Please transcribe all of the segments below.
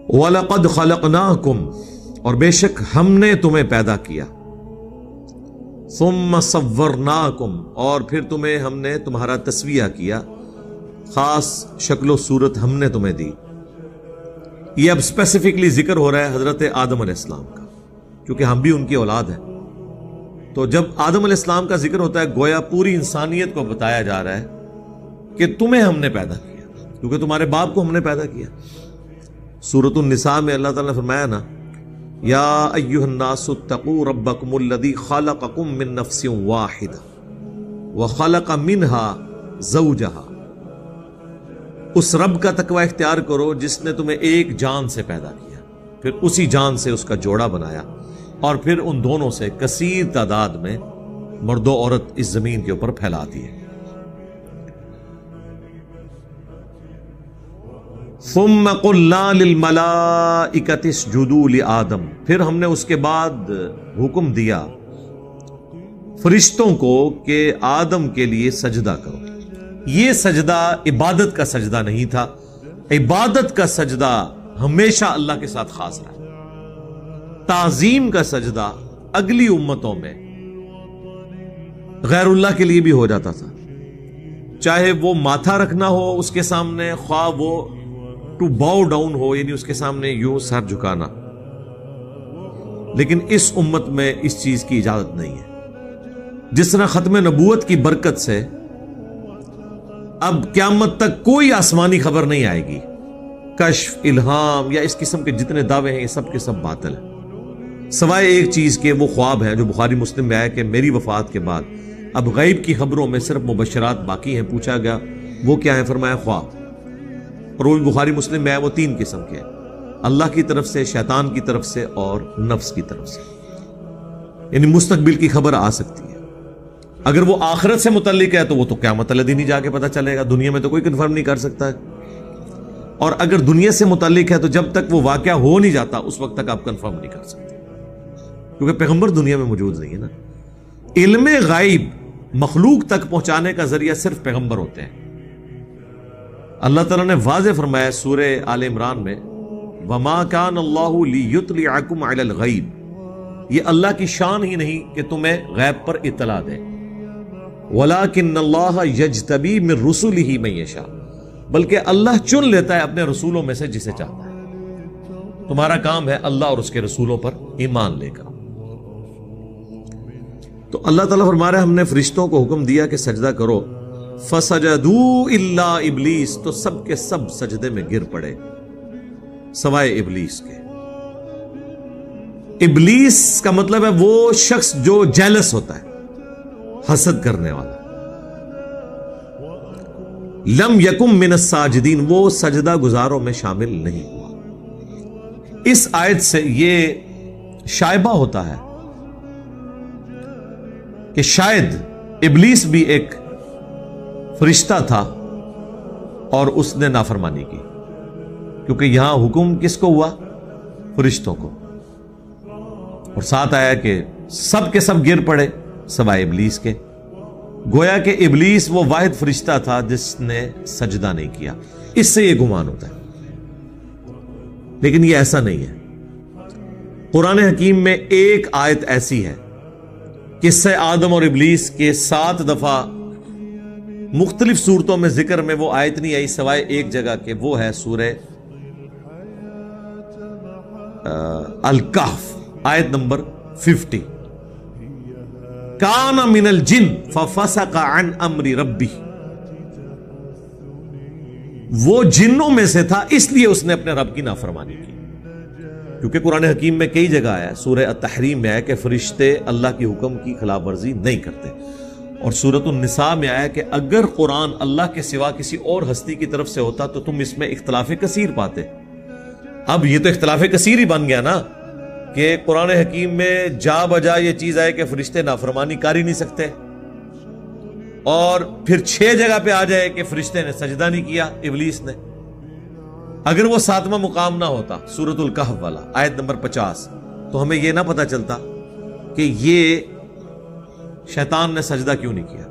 وَلَقَدْ خَلَقْنَاكُمْ، اور بے شک ہم نے تمہیں پیدا کیا، ثُمَّ صَوَّرْنَاكُمْ، اور پھر تمہیں ہم نے تمہارا تسویہ کیا، خاص شکل و صورت ہم نے تمہیں دی۔ یہ اب اسپیسیفکلی ذکر ہو رہا ہے حضرت آدم علیہ السلام کا، کیونکہ ہم بھی ان کی اولاد ہیں۔ تو جب آدم علیہ السلام کا ذکر ہوتا ہے گویا پوری انسانیت کو بتایا جا رہا ہے کہ تمہیں ہم نے پیدا کیا، کیونکہ تمہارے باپ کو ہم نے پیدا کیا۔ سورۃ النساء میں اللہ تعالیٰ نے فرمایا نا، یا ایھا الناس اتقوا ربکم الذی خلقکم من نفس واحدہ وخلق منها زوجہا، اس رب کا تقوی اختیار کرو جس نے تمہیں ایک جان سے پیدا کیا، پھر اسی جان سے اس کا جوڑا بنایا، اور پھر ان دونوں سے کثیر تعداد میں مرد و عورت اس زمین کے اوپر پھیلا دیے۔ ثم قلنا للملائکۃ اسجدوا لآدم، پھر ہم نے اس کے بعد حکم دیا فرشتوں کو کہ آدم کے لیے سجدہ کرو۔ یہ سجدہ عبادت کا سجدہ نہیں تھا، عبادت کا سجدہ ہمیشہ اللہ کے ساتھ خاص رہا۔ تعظیم کا سجدہ اگلی امتوں میں غیر اللہ کے لیے بھی ہو جاتا تھا، چاہے وہ ماتھا رکھنا ہو اس کے سامنے، خواہ وہ ٹو باؤ ڈاؤن ہو، یعنی اس کے سامنے یوں سر جھکانا، لیکن اس امت میں اس چیز کی اجازت نہیں ہے۔ جس طرح ختم نبوت کی برکت سے اب قیامت تک کوئی آسمانی خبر نہیں آئے گی، کشف، الہام یا اس قسم کے جتنے دعوے ہیں یہ سب کے سب باطل ہیں، سوائے ایک چیز کے، وہ خواب ہے جو بخاری مسلم میں آیا کہ میری وفات کے بعد اب غیب کی خبروں میں صرف مبشرات باقی ہیں۔ پوچھا گیا وہ کیا ہے، فرمایا خواب، اور وہ بخاری مسلم میں آیا، وہ 3 قسم کے ہیں، اللہ کی طرف سے، شیطان کی طرف سے اور نفس کی طرف سے، یعنی مستقبل کی خبر آ سکتی ہے۔ اگر وہ آخرت سے متعلق ہے تو وہ تو قیامت والے دن ہی جا کے پتہ چلے گا، دنیا میں تو کوئی کنفرم نہیں کر سکتا ہے، اور اگر دنیا سے متعلق ہے تو جب تک وہ واقعہ ہو نہیں جاتا اس وقت تک آپ کنفرم نہیں کر سکتے، کیونکہ پیغمبر دنیا میں موجود نہیں ہے نا۔ علم غیب مخلوق تک پہنچانے کا ذریعہ صرف پیغمبر ہوتے ہیں۔ اللہ تعالیٰ نے واضح فرمایا سورہ آل عمران میں، وَمَا كَانَ اللَّهُ لِيُطْلِعَكُمْ عَلَى الْغَيْبِ، یہ اللہ کی شان ہی نہیں کہ تمہیں غیب پر اطلاع دے، وَلَكِنَّ اللَّهَ يَجْتَبِي مِن رُّسُلِهِ مَن يَشَاءُ، بلکہ اللہ چن لیتا ہے اپنے رسولوں میں سے جسے چاہتا ہے۔ تمہارا کام ہے اللہ اور اس کے رسولوں پر ایمان لے کر۔ تو اللہ تعالیٰ فرما رہا ہے ہم نے فرشتوں کو حکم دیا کہ سجدہ کرو، فَسَجَدُوا إِلَّا إِبْلِيسَ، تو سب کے سب سجدے میں گر پڑے سوائے ابلیس کے۔ ابلیس کا مطلب ہے وہ شخص جو جیلس ہوتا ہے، حسد کرنے والا۔ لم یکم من الساجدین، وہ سجدہ گزاروں میں شامل نہیں ہوا۔ اس آیت سے یہ شائبہ ہوتا ہے کہ شاید ابلیس بھی ایک فرشتہ تھا اور اس نے نافرمانی کی، کیونکہ یہاں حکم کس کو ہوا؟ فرشتوں کو، اور ساتھ آیا کہ سب کے سب گر پڑے سوائے ابلیس کے۔ گویا کہ ابلیس وہ واحد فرشتہ تھا جس نے سجدہ نہیں کیا، اس سے یہ گمان ہوتا ہے، لیکن یہ ایسا نہیں ہے۔ قرآن حکیم میں ایک آیت ایسی ہے، قصہ آدم اور ابلیس کے 7 دفعہ مختلف صورتوں میں ذکر میں وہ آیت نہیں آئی سوائے ایک جگہ کہ وہ ہے سورہ الکہف، آیت نمبر 50، کان من الجن ففسق عن امر ربی، وہ جنوں میں سے تھا اس لیے اس نے اپنے رب کی نافرمانی کی۔ کیونکہ قرآن حکیم میں کئی جگہ آیا، سورہ التحریم میں آیا کہ فرشتے اللہ کی حکم کی خلاف ورزی نہیں کرتے، اور سورۃ النساء میں آیا کہ اگر قرآن اللہ کے سوا کسی اور ہستی کی طرف سے ہوتا تو تم اس میں اختلاف کثیر پاتے۔ اب یہ تو اختلاف کثیر ہی بن گیا نا، کہ قرآن حکیم میں جا بجا یہ چیز آئے کہ فرشتے نافرمانی کر ہی نہیں سکتے، اور پھر 6 جگہ پہ آ جائے کہ فرشتے نے سجدہ نہیں کیا ابلیس نے۔ اگر وہ 7واں مقام نہ ہوتا سورۃ الکہف والا آیت نمبر 50 تو ہمیں یہ نہ پتا چلتا کہ یہ شیطان نے سجدہ کیوں نہیں کیا۔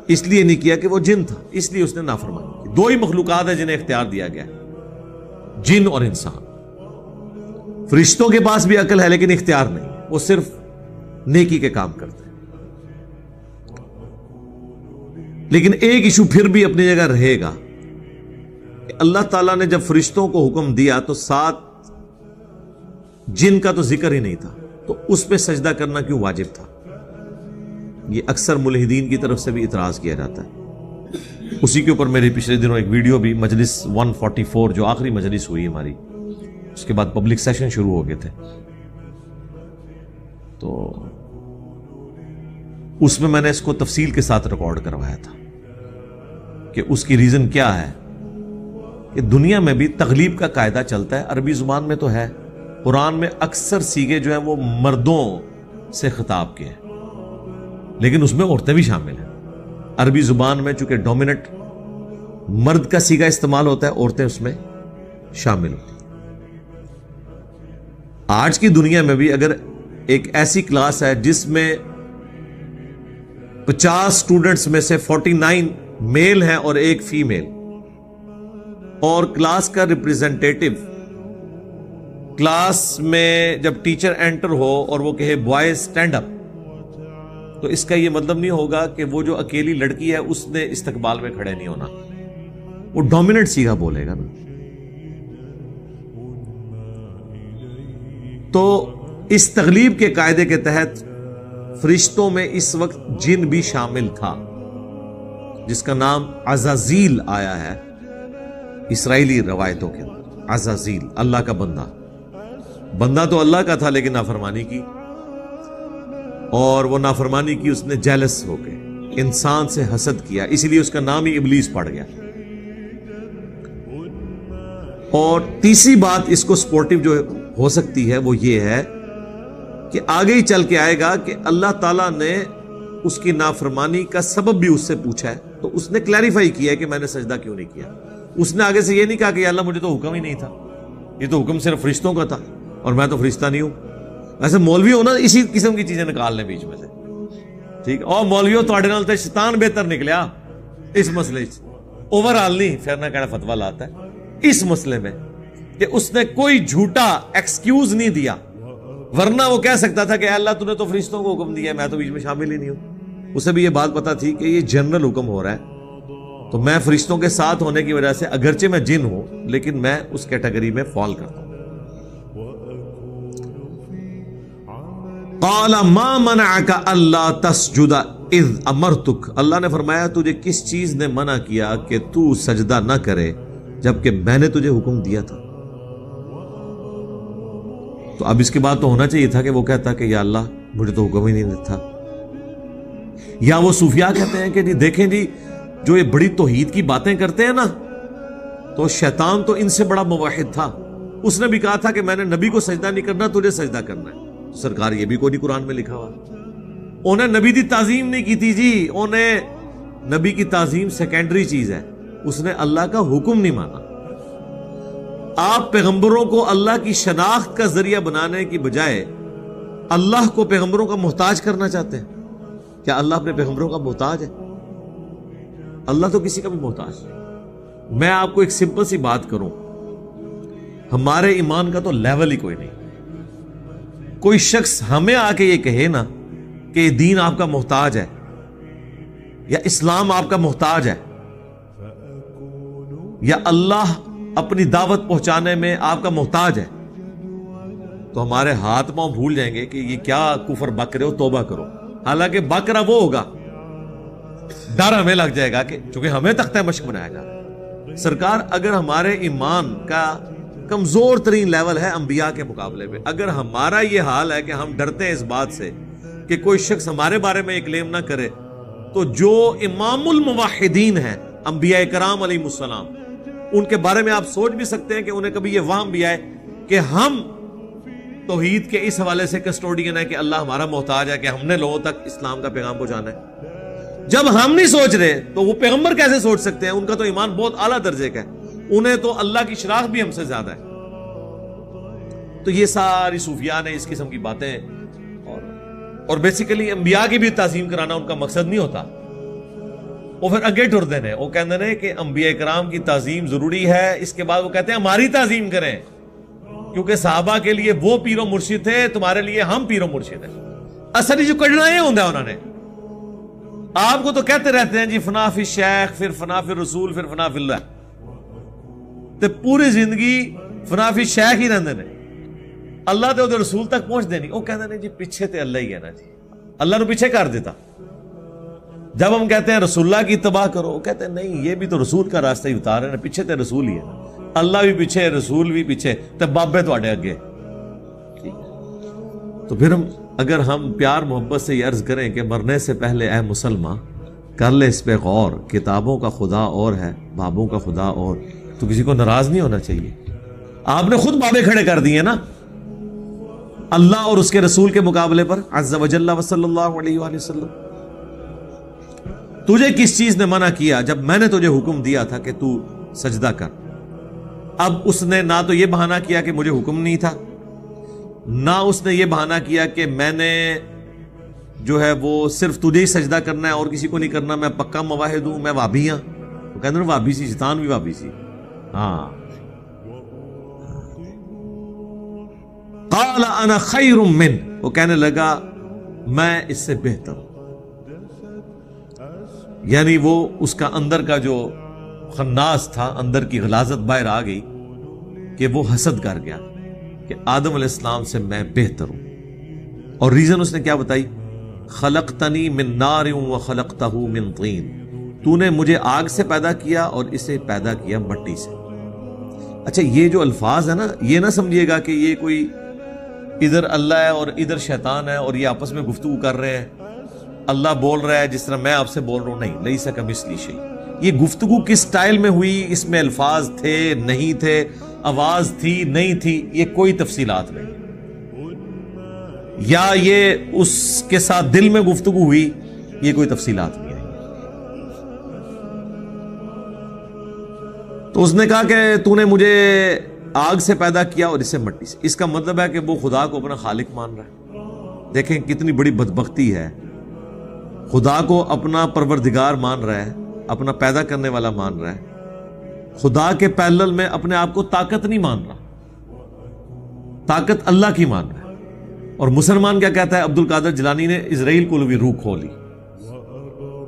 اس لیے نہیں کیا کہ وہ جن تھا، اس لیے اس نے نافرمانی کی۔ 2 ہی مخلوقات ہیں جنہیں اختیار دیا گیا ہے، جن اور انسان. فرشتوں کے پاس بھی عقل ہے لیکن اختیار نہیں, وہ صرف نیکی کے کام کرتے ہیں. لیکن ایک ایشو پھر بھی اپنی جگہ رہے گا کہ اللہ تعالیٰ نے جب فرشتوں کو حکم دیا تو ساتھ جن کا تو ذکر ہی نہیں تھا, تو اس پہ سجدہ کرنا کیوں واجب تھا؟ یہ اکثر ملحدین کی طرف سے بھی اعتراض کیا جاتا ہے. اسی کے اوپر میرے پچھلے دنوں ایک ویڈیو بھی, مجلس 144 جو آخری مجلس ہوئی ہماری, اس کے بعد پبلک سیشن شروع ہو گئے تھے, تو اس میں نے اس کو تفصیل کے ساتھ ریکارڈ کروایا تھا کہ اس کی ریزن کیا ہے کہ دنیا میں بھی تغلیب کا قاعدہ چلتا ہے. عربی زبان میں تو ہے, قرآن میں اکثر سیغے جو ہیں وہ مردوں سے خطاب کے ہیں, لیکن اس میں عورتیں بھی شامل ہیں. عربی زبان میں چونکہ ڈومیننٹ مرد کا سیغہ استعمال ہوتا ہے, عورتیں اس میں شامل ہوتی ہیں. آج کی دنیا میں بھی اگر ایک ایسی کلاس ہے جس میں 50 اسٹوڈنٹس میں سے 49 میل ہیں اور ایک فیمیل, اور کلاس کا ریپریزنٹیٹو کلاس میں جب ٹیچر انٹر ہو اور وہ کہے بوائز اسٹینڈ اپ, تو اس کا یہ مطلب نہیں ہوگا کہ وہ جو اکیلی لڑکی ہے اس نے استقبال میں کھڑے نہیں ہونا, وہ ڈومیننٹ سیغہ بولے گا نا. تو اس تغلیب کے قاعدے کے تحت فرشتوں میں اس وقت جن بھی شامل تھا, جس کا نام عزازیل آیا ہے اسرائیلی روایتوں کے اندر. عزازیل اللہ کا بندہ, بندہ تو اللہ کا تھا لیکن نافرمانی کی, اور وہ نافرمانی کی اس نے جیلس ہو کے انسان سے حسد کیا, اسی لیے اس کا نام ہی ابلیس پڑ گیا. اور تیسری بات اس کو سپورٹیو جو ہو سکتی ہے وہ یہ ہے کہ آگے ہی چل کے آئے گا کہ اللہ تعالیٰ نے اس کی نافرمانی کا سبب بھی اس سے پوچھا ہے, تو اس نے کلیریفائی کیا ہے کہ میں نے سجدہ کیوں نہیں کیا. اس نے آگے سے یہ نہیں کہا کہ یا اللہ مجھے تو حکم ہی نہیں تھا, یہ تو حکم صرف فرشتوں کا تھا اور میں تو فرشتہ نہیں ہوں. ایسے مولوی ہونا اسی قسم کی چیزیں نکال لیں بیچ میں سے, ٹھیک, اور مولویوں تواڈے نال تے شیطان بہتر نکلیا اس مسئلے اوور آل نہیں پھرنا کہنا فتویٰ لاتا ہے اس مسئلے میں کہ اس نے کوئی جھوٹا ایکسکیوز نہیں دیا, ورنہ وہ کہہ سکتا تھا کہ اے اللہ تو نے تو فرشتوں کو حکم دیا ہے, میں تو بیچ میں شامل ہی نہیں ہوں. اسے بھی یہ بات پتا تھی کہ یہ جنرل حکم ہو رہا ہے, تو میں فرشتوں کے ساتھ ہونے کی وجہ سے اگرچہ میں جن ہوں لیکن میں اس کیٹیگری میں فال کرتا ہوں. قال ما منعك الا تسجد اذ امرتك, اللہ نے فرمایا تجھے کس چیز نے منع کیا کہ تو سجدہ نہ کرے جبکہ میں نے تجھے حکم دیا تھا. تو اب اس کے بعد تو ہونا چاہیے تھا کہ وہ کہتا کہ یا اللہ مجھے تو حکم ہی نہیں تھا. یا وہ صوفیاء کہتے ہیں کہ جی دیکھیں جی جو یہ بڑی توحید کی باتیں کرتے ہیں نا, تو شیطان تو ان سے بڑا موحد تھا, اس نے بھی کہا تھا کہ میں نے نبی کو سجدہ نہیں کرنا, تجھے سجدہ کرنا ہے. سرکار یہ بھی کوئی نہیں قرآن میں لکھا ہوا, انہیں نبی دی تعظیم نہیں کی تھی جی, انہیں نبی کی تعظیم سیکنڈری چیز ہے, اس نے اللہ کا حکم نہیں مانا. آپ پیغمبروں کو اللہ کی شناخت کا ذریعہ بنانے کی بجائے اللہ کو پیغمبروں کا محتاج کرنا چاہتے ہیں. کیا اللہ اپنے پیغمبروں کا محتاج ہے؟ اللہ تو کسی کا بھی محتاج نہیں. میں آپ کو ایک سمپل سی بات کروں, ہمارے ایمان کا تو لیول ہی کوئی نہیں. کوئی شخص ہمیں آ کے یہ کہے نا کہ دین آپ کا محتاج ہے یا اسلام آپ کا محتاج ہے یا اللہ اپنی دعوت پہنچانے میں آپ کا محتاج ہے, تو ہمارے ہاتھ پاؤں بھول جائیں گے کہ یہ کیا کفر بک رہے ہو, توبہ کرو. حالانکہ بک رہا وہ ہوگا, ڈر ہمیں لگ جائے گا کہ چونکہ ہمیں تختہ مشق بنایا گا. سرکار اگر ہمارے ایمان کا کمزور ترین لیول ہے انبیاء کے مقابلے میں, اگر ہمارا یہ حال ہے کہ ہم ڈرتے ہیں اس بات سے کہ کوئی شخص ہمارے بارے میں یہ کلیم نہ کرے, تو جو امام الموحدین ہیں انبیاء کرام علیہ السلام, ان کے بارے میں آپ سوچ بھی سکتے ہیں کہ انہیں کبھی یہ وہم بھی آئے کہ ہم توحید کے اس حوالے سے کسٹوڈین ہے کہ اللہ ہمارا محتاج ہے کہ ہم نے لوگوں تک اسلام کا پیغام پہنچانا ہے. جب ہم نہیں سوچ رہے تو وہ پیغمبر کیسے سوچ سکتے ہیں؟ ان کا تو ایمان بہت اعلیٰ درجے کا ہے, انہیں تو اللہ کی شناخت بھی ہم سے زیادہ ہے. تو یہ ساری صوفیاء نے اس قسم کی باتیں اور بیسیکلی انبیاء کی بھی تعظیم کرانا ان کا مقصد نہیں ہوتا. وہ پھر اگے ٹردے نے، وہ کہتے ہیں کہ انبیاء کرام کی تعظیم ضروری ہے، اس کے بعد وہ کہتے ہیں ہماری تعظیم کریں، کیونکہ صحابہ کے لیے وہ پیر و مرشد تھے، تمہارے لیے ہم پیر و مرشد ہیں۔ اصلی جو کڑنا یہ ہوتا ہے انہوں نے، آپ کو تو کہتے رہتے ہیں جی فنا فی شیخ، پھر فنا فی رسول، پھر فنا فی اللہ، تے پوری زندگی فنا فی شیخ ہی رہندے نے، اللہ تے وہ رسول تک پہنچتے نہیں۔ وہ کہتے ہیں جی پیچھے تے اللہ ہی ہے نا جی، اللہ نے پیچھے کر دیتا۔ جب ہم کہتے ہیں رسول اللہ کی اتباع کرو، وہ کہتے ہیں نہیں، یہ بھی تو رسول کا راستہ ہی اتار رہے ہیں، پیچھے تے رسول ہی ہے نا، اللہ بھی پیچھے، رسول بھی پیچھے، تے بابے تواڈے اگے۔ تو پھر اگر ہم پیار محبت سے یہ عرض کریں کہ مرنے سے پہلے اے مسلمان کر لے اس پہ غور، کتابوں کا خدا اور ہے، بابوں کا خدا اور، تو کسی کو ناراض نہیں ہونا چاہیے۔ آپ نے خود بابے کھڑے کر دیے نا اللہ اور اس کے رسول کے مقابلے پر، عز وجل وصلی اللہ علیہ وآلہ وسلم۔ تجھے کس چیز نے منع کیا جب میں نے تجھے حکم دیا تھا کہ تو سجدہ کر؟ اب اس نے نہ تو یہ بہانہ کیا کہ مجھے حکم نہیں تھا، نہ اس نے یہ بہانہ کیا کہ میں نے جو ہے وہ صرف تجھے ہی سجدہ کرنا ہے اور کسی کو نہیں کرنا، میں پکا مواحد ہوں، میں وابی ہوں۔ وہ کہتے ہیں وابی سی، شیطان بھی وابی سی۔ ہاں، قال انا خیر من، وہ کہنے لگا میں اس سے بہتر ہوں، یعنی وہ اس کا اندر کا جو خناس تھا، اندر کی غلاظت باہر آ گئی کہ وہ حسد کر گیا کہ آدم علیہ السلام سے میں بہتر ہوں۔ اور ریزن اس نے کیا بتائی؟ خلقتنی من نار وخلقتہ من طین، تو نے مجھے آگ سے پیدا کیا اور اسے پیدا کیا مٹی سے۔ اچھا، یہ جو الفاظ ہے نا، یہ نہ سمجھیے گا کہ یہ کوئی ادھر اللہ ہے اور ادھر شیطان ہے اور یہ آپس میں گفتگو کر رہے ہیں، اللہ بول رہا ہے جس طرح میں آپ سے بول رہا ہوں، نہیں، لیس کمثلہ شیء۔ یہ گفتگو کس سٹائل میں ہوئی، اس میں الفاظ تھے نہیں تھے، آواز تھی نہیں تھی، یہ کوئی تفصیلات نہیں، یا یہ اس کے ساتھ دل میں گفتگو ہوئی، یہ کوئی تفصیلات نہیں ہے۔ تو اس نے کہا کہ تو نے مجھے آگ سے پیدا کیا اور اسے مٹی سے، اس کا مطلب ہے کہ وہ خدا کو اپنا خالق مان رہا ہے۔ دیکھیں کتنی بڑی بدبختی ہے، خدا کو اپنا پروردگار مان رہا ہے، اپنا پیدا کرنے والا مان رہا ہے، خدا کے پیرلل میں اپنے آپ کو طاقت نہیں مان رہا، طاقت اللہ کی مان رہا ہے۔ اور مسلمان کیا کہتا ہے؟ عبد القادر جیلانی نے اسرائیل کو بھی روح کھولی،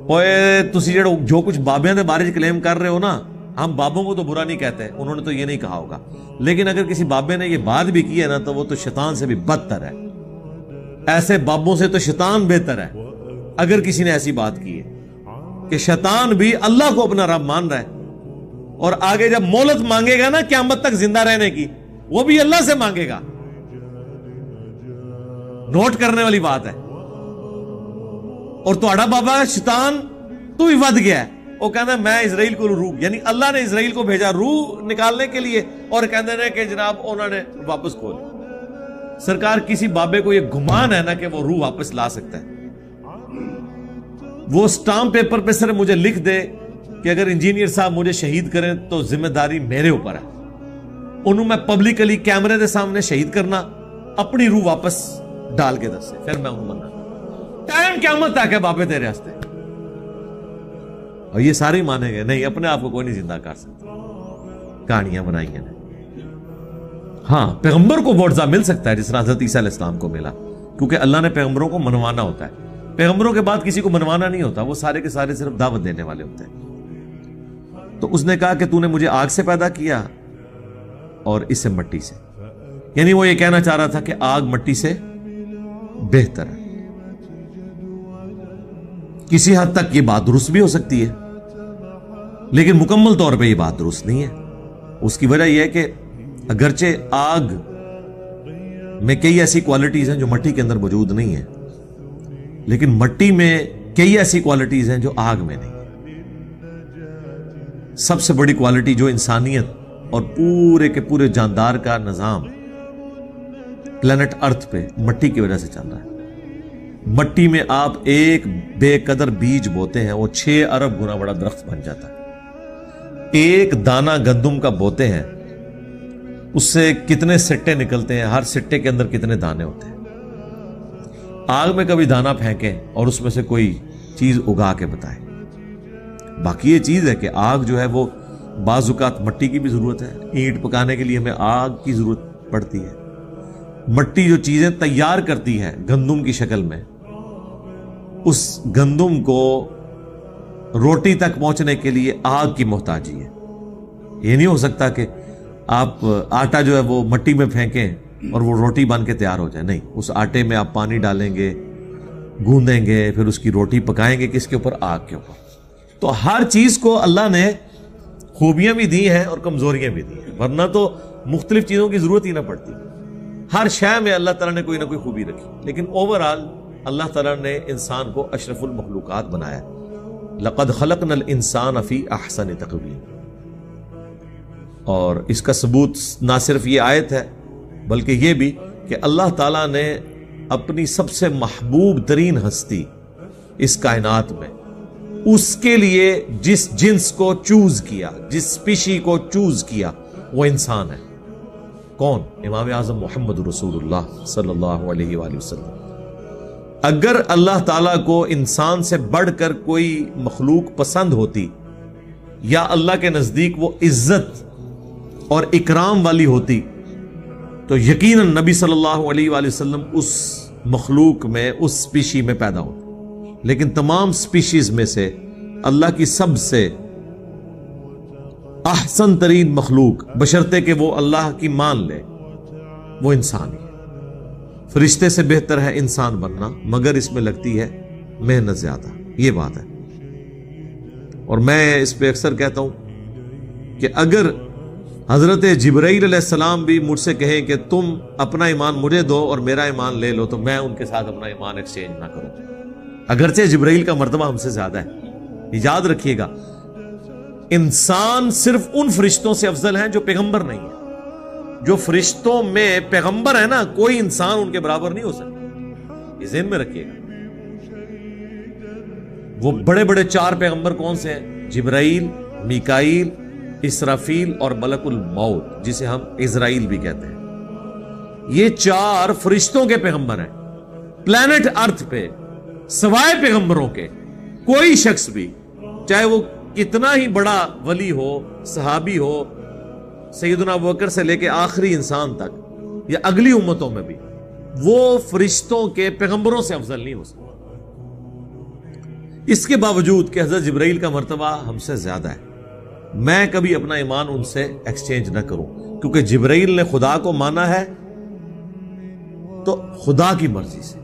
اوئے تسی جو کچھ بابیاں دے بارے کلیم کر رہے ہو نا، ہم بابوں کو تو برا نہیں کہتے، انہوں نے تو یہ نہیں کہا ہوگا، لیکن اگر کسی بابے نے یہ بات بھی کی ہے نا تو وہ تو شیطان سے بھی بدتر ہے، ایسے بابوں سے تو شیطان بہتر ہے۔ اگر کسی نے ایسی بات کی ہے کہ شیطان بھی اللہ کو اپنا رب مان رہا ہے اور آگے جب مہلت مانگے گا نا قیامت تک زندہ رہنے کی، وہ بھی اللہ سے مانگے گا، نوٹ کرنے والی بات ہے۔ اور تہاڈا بابا شیطان تو بھی ود گیا ہے، وہ کہنا ہے میں اسرائیل کو روح، یعنی اللہ نے اسرائیل کو بھیجا روح نکالنے کے لیے، اور کہتے ہیں کہ جناب انہوں نے واپس کھول۔ سرکار کسی بابے کو یہ گمان ہے نا کہ وہ روح واپس لا سکتا ہے، وہ سٹامپ پیپر پہ صرف مجھے لکھ دے کہ اگر انجینئر صاحب مجھے شہید کریں تو ذمہ داری میرے اوپر ہے، انہوں میں پبلکلی کیمرے دے سامنے شہید کرنا، اپنی روح واپس ڈال کے دس سے پھر میں انہوں مننا، ٹائم قیامت تک ہے بابے تیرے ہستے۔ اور یہ سارے مانے گئے نہیں، اپنے آپ کو کوئی نہیں زندہ کر سکتا، کہانیاں بنائی ہیں۔ ہاں، پیغمبر کو معجزہ مل سکتا ہے جس طرح حضرت عیسیٰ علیہ السلام کو ملا، کیونکہ اللہ نے پیغمبروں کو منوانا ہوتا ہے، پیغمبروں کے بعد کسی کو منوانا نہیں ہوتا، وہ سارے کے سارے صرف دعوت دینے والے ہوتے ہیں۔ تو اس نے کہا کہ تو نے مجھے آگ سے پیدا کیا اور اس سے مٹی سے، یعنی وہ یہ کہنا چاہ رہا تھا کہ آگ مٹی سے بہتر ہے۔ کسی حد تک یہ بات درست بھی ہو سکتی ہے، لیکن مکمل طور پہ یہ بات درست نہیں ہے۔ اس کی وجہ یہ ہے کہ اگرچہ آگ میں کئی ایسی کوالٹیز ہیں جو مٹی کے اندر موجود نہیں ہیں، لیکن مٹی میں کئی ایسی کوالٹیز ہیں جو آگ میں نہیں۔ سب سے بڑی کوالٹی جو انسانیت اور پورے کے پورے جاندار کا نظام پلانٹ ارتھ پہ مٹی کی وجہ سے چل رہا ہے۔ مٹی میں آپ ایک بے قدر بیج بوتے ہیں، وہ 6 ارب گنا بڑا درخت بن جاتا ہے۔ ایک دانہ گندم کا بوتے ہیں، اس سے کتنے سٹے نکلتے ہیں، ہر سٹے کے اندر کتنے دانے ہوتے ہیں۔ آگ میں کبھی دانہ پھینکیں اور اس میں سے کوئی چیز اگا کے بتائیں، باقی یہ چیز ہے کہ آگ جو ہے وہ بعض اوقات مٹی کی بھی ضرورت ہے، اینٹ پکانے کے لیے ہمیں آگ کی ضرورت پڑتی ہے، مٹی جو چیزیں تیار کرتی ہے گندم کی شکل میں، اس گندم کو روٹی تک پہنچنے کے لیے آگ کی محتاجی ہے۔ یہ نہیں ہو سکتا کہ آپ آٹا جو ہے وہ مٹی میں پھینکیں اور وہ روٹی بن کے تیار ہو جائے، نہیں، اس آٹے میں آپ پانی ڈالیں گے، گوندیں گے، پھر اس کی روٹی پکائیں گے، کس کے اوپر؟ آگ کے اوپر۔ تو ہر چیز کو اللہ نے خوبیاں بھی دی ہیں اور کمزوریاں بھی دی ہیں، ورنہ تو مختلف چیزوں کی ضرورت ہی نہ پڑتی۔ ہر شے میں اللہ تعالیٰ نے کوئی نہ کوئی خوبی رکھی، لیکن اوورآل اللہ تعالیٰ نے انسان کو اشرف المخلوقات بنایا۔ لقد خلقنا الانسان فی احسن تقویم، اور اس کا ثبوت نہ صرف یہ آیت ہے بلکہ یہ بھی کہ اللہ تعالیٰ نے اپنی سب سے محبوب ترین ہستی اس کائنات میں، اس کے لیے جس جنس کو چوز کیا، جس اسپیشی کو چوز کیا، وہ انسان ہے۔ کون؟ امام اعظم محمد رسول اللہ صلی اللہ علیہ وآلہ وسلم۔ اگر اللہ تعالیٰ کو انسان سے بڑھ کر کوئی مخلوق پسند ہوتی یا اللہ کے نزدیک وہ عزت اور اکرام والی ہوتی تو یقیناً نبی صلی اللہ علیہ وآلہ وسلم اس مخلوق میں، اس اسپیشی میں پیدا ہوتے، لیکن تمام اسپیشیز میں سے اللہ کی سب سے احسن ترین مخلوق، بشرطے کہ وہ اللہ کی مان لے، وہ انسان ہی۔ فرشتے سے بہتر ہے انسان بننا، مگر اس میں لگتی ہے محنت زیادہ، یہ بات ہے۔ اور میں اس پہ اکثر کہتا ہوں کہ اگر حضرت جبرائیل علیہ السلام بھی مجھ سے کہیں کہ تم اپنا ایمان مجھے دو اور میرا ایمان لے لو، تو میں ان کے ساتھ اپنا ایمان ایکسچینج نہ کروں، اگرچہ جبرائیل کا مرتبہ ہم سے زیادہ ہے۔ یاد رکھیے گا، انسان صرف ان فرشتوں سے افضل ہیں جو پیغمبر نہیں ہیں۔ جو فرشتوں میں پیغمبر ہے نا، کوئی انسان ان کے برابر نہیں ہو سکتا، یہ ذہن میں رکھیے گا۔ وہ بڑے بڑے 4 پیغمبر کون سے ہیں؟ جبرائیل، میکائیل، اسرافیل اور ملک الموت، جسے ہم اسرائیل بھی کہتے ہیں۔ یہ 4 فرشتوں کے پیغمبر ہیں۔ پلانٹ ارتھ پہ سوائے پیغمبروں کے کوئی شخص بھی، چاہے وہ کتنا ہی بڑا ولی ہو، صحابی ہو، سیدنا ابوبکر سے لے کے آخری انسان تک یا اگلی امتوں میں بھی، وہ فرشتوں کے پیغمبروں سے افضل نہیں ہو سکتا۔ اس کے باوجود کہ حضرت جبرائیل کا مرتبہ ہم سے زیادہ ہے، میں کبھی اپنا ایمان ان سے ایکسچینج نہ کروں، کیونکہ جبرائیل نے خدا کو مانا ہے تو خدا کی مرضی سے،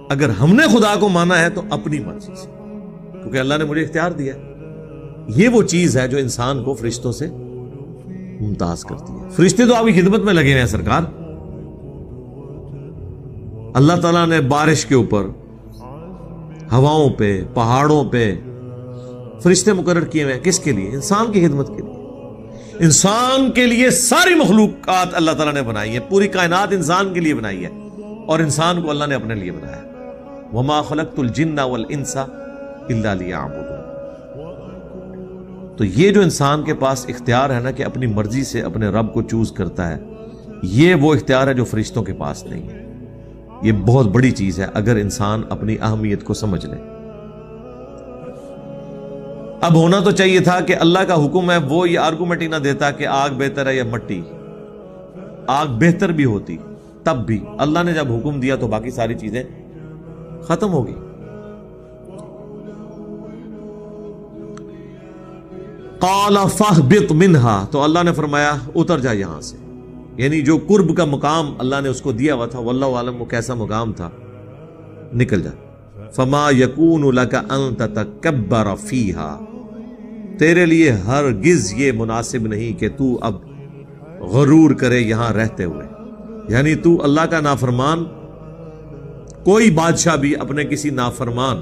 اگر ہم نے خدا کو مانا ہے تو اپنی مرضی سے، کیونکہ اللہ نے مجھے اختیار دیا ہے۔ یہ وہ چیز ہے جو انسان کو فرشتوں سے ممتاز کرتی ہے۔ فرشتے تو آپ کی خدمت میں لگے ہوئے ہیں سرکار۔ اللہ تعالیٰ نے بارش کے اوپر، ہواؤں پہ، پہاڑوں پہ فرشتے مقرر کیے ہوئے ہیں، کس کے لیے؟ انسان کی خدمت کے لیے۔ انسان کے لیے ساری مخلوقات اللہ تعالیٰ نے بنائی ہے، پوری کائنات انسان کے لیے بنائی ہے، اور انسان کو اللہ نے اپنے لیے بنایا ہے۔ وَمَا خَلَقْتُ الْجِنَّ وَالْإِنسَ إِلَّا لِيَعْبُدُونِ۔ تو یہ جو انسان کے پاس اختیار ہے نا کہ اپنی مرضی سے اپنے رب کو چوز کرتا ہے، یہ وہ اختیار ہے جو فرشتوں کے پاس نہیں ہے۔ یہ بہت بڑی چیز ہے اگر انسان اپنی اہمیت کو سمجھ لے۔ اب ہونا تو چاہیے تھا کہ اللہ کا حکم ہے، وہ یہ آرگومنٹ ہی نہ دیتا کہ آگ بہتر ہے یا مٹی۔ آگ بہتر بھی ہوتی، تب بھی اللہ نے جب حکم دیا تو باقی ساری چیزیں ختم ہوگی۔ قال فاہبط منہا، تو اللہ نے فرمایا اتر جا یہاں سے، یعنی جو قرب کا مقام اللہ نے اس کو دیا ہوا تھا، واللہ عالم وہ کیسا مقام تھا، نکل جا۔ فما یکون لک ان تتکبر فیہا، تیرے لیے ہرگز یہ مناسب نہیں کہ تو اب غرور کرے یہاں رہتے ہوئے، یعنی تو اللہ کا نافرمان، کوئی بادشاہ بھی اپنے کسی نافرمان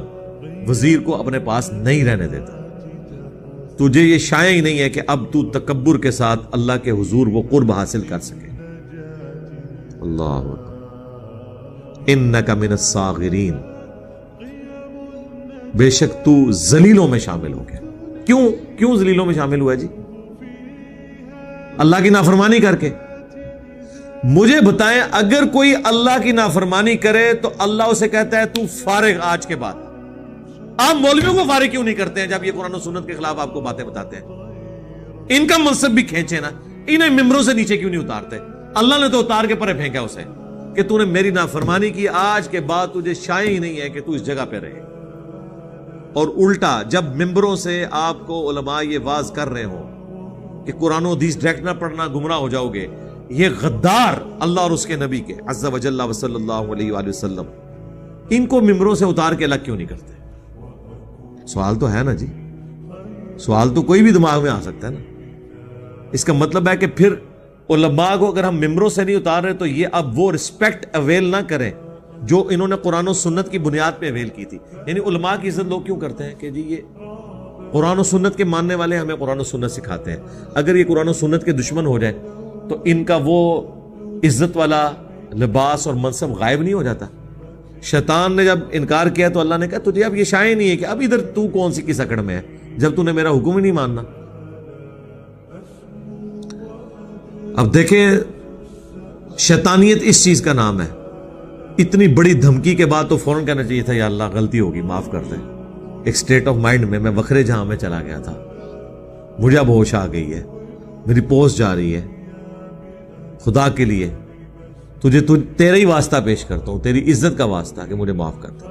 وزیر کو اپنے پاس نہیں رہنے دیتا۔ تجھے یہ شائع ہی نہیں ہے کہ اب تو تکبر کے ساتھ اللہ کے حضور وہ قرب حاصل کر سکے۔ اللہ انک من الصاغرین، بے شک تو ذلیلوں میں شامل ہو گیا۔ کیوں ذلیلوں میں شامل ہوا جی؟ اللہ کی نافرمانی کر کے؟ مجھے بتائیں، اگر کوئی اللہ کی نافرمانی کرے تو اللہ اسے کہتا ہے تو فارغ آج کے بعد، آپ مولویوں کو فارغ کیوں نہیں کرتے ہیں جب یہ قرآن و سنت کے خلاف آپ کو باتیں بتاتے ہیں؟ ان کا منصب بھی کھینچے نا، انہیں ممبروں سے نیچے کیوں نہیں اتارتے؟ اللہ نے تو اتار کے پرے پھینکا اسے کہ تو نے میری نافرمانی کی، آج کے بعد تجھے شائع ہی نہیں ہے کہ تو اس جگہ پہ رہے۔ اور الٹا جب ممبروں سے آپ کو علماء یہ واز کر رہے ہوں کہ قرآن و حدیث ڈائریکٹ نہ پڑھنا گمراہ ہو جاؤ گے، یہ غدار اللہ اور اس کے نبی کے عز و جل و صلی اللہ علیہ وآلہ وسلم، ان کو ممبروں سے اتار کے الگ کیوں نہیں کرتے؟ سوال تو ہے نا جی، سوال تو کوئی بھی دماغ میں آ سکتا ہے نا۔ اس کا مطلب ہے کہ پھر علماء کو اگر ہم ممبروں سے نہیں اتار رہے تو یہ اب وہ رسپیکٹ اویل نہ کریں جو انہوں نے قرآن و سنت کی بنیاد پہ اویل کی تھی۔ یعنی علماء کی عزت لوگ کیوں کرتے ہیں کہ جی یہ قرآن و سنت کے ماننے والے ہمیں قرآن و سنت سکھاتے ہیں، اگر یہ قرآن و سنت کے دشمن ہو جائے تو ان کا وہ عزت والا لباس اور منصب غائب نہیں ہو جاتا؟ شیطان نے جب انکار کیا تو اللہ نے کہا تجھے اب یہ شائع نہیں ہے کہ اب ادھر تو کون سی کس اکڑ میں ہے جب تو نے میرا حکم ہی نہیں ماننا۔ اب دیکھیں شیطانیت اس چیز کا نام ہے۔ اتنی بڑی دھمکی کے بعد تو فوراً کہنا چاہیے تھا یا اللہ غلطی ہوگی معاف کر دے۔ ایک سٹیٹ آف مائنڈ میں وکھرے جہاں میں چلا گیا تھا، مجھے اب ہوش آ گئی ہے، میری پوسٹ جا رہی ہے، خدا کے لیے تیرا ہی واسطہ پیش کرتا ہوں، تیری عزت کا واسطہ کہ مجھے معاف کر دے۔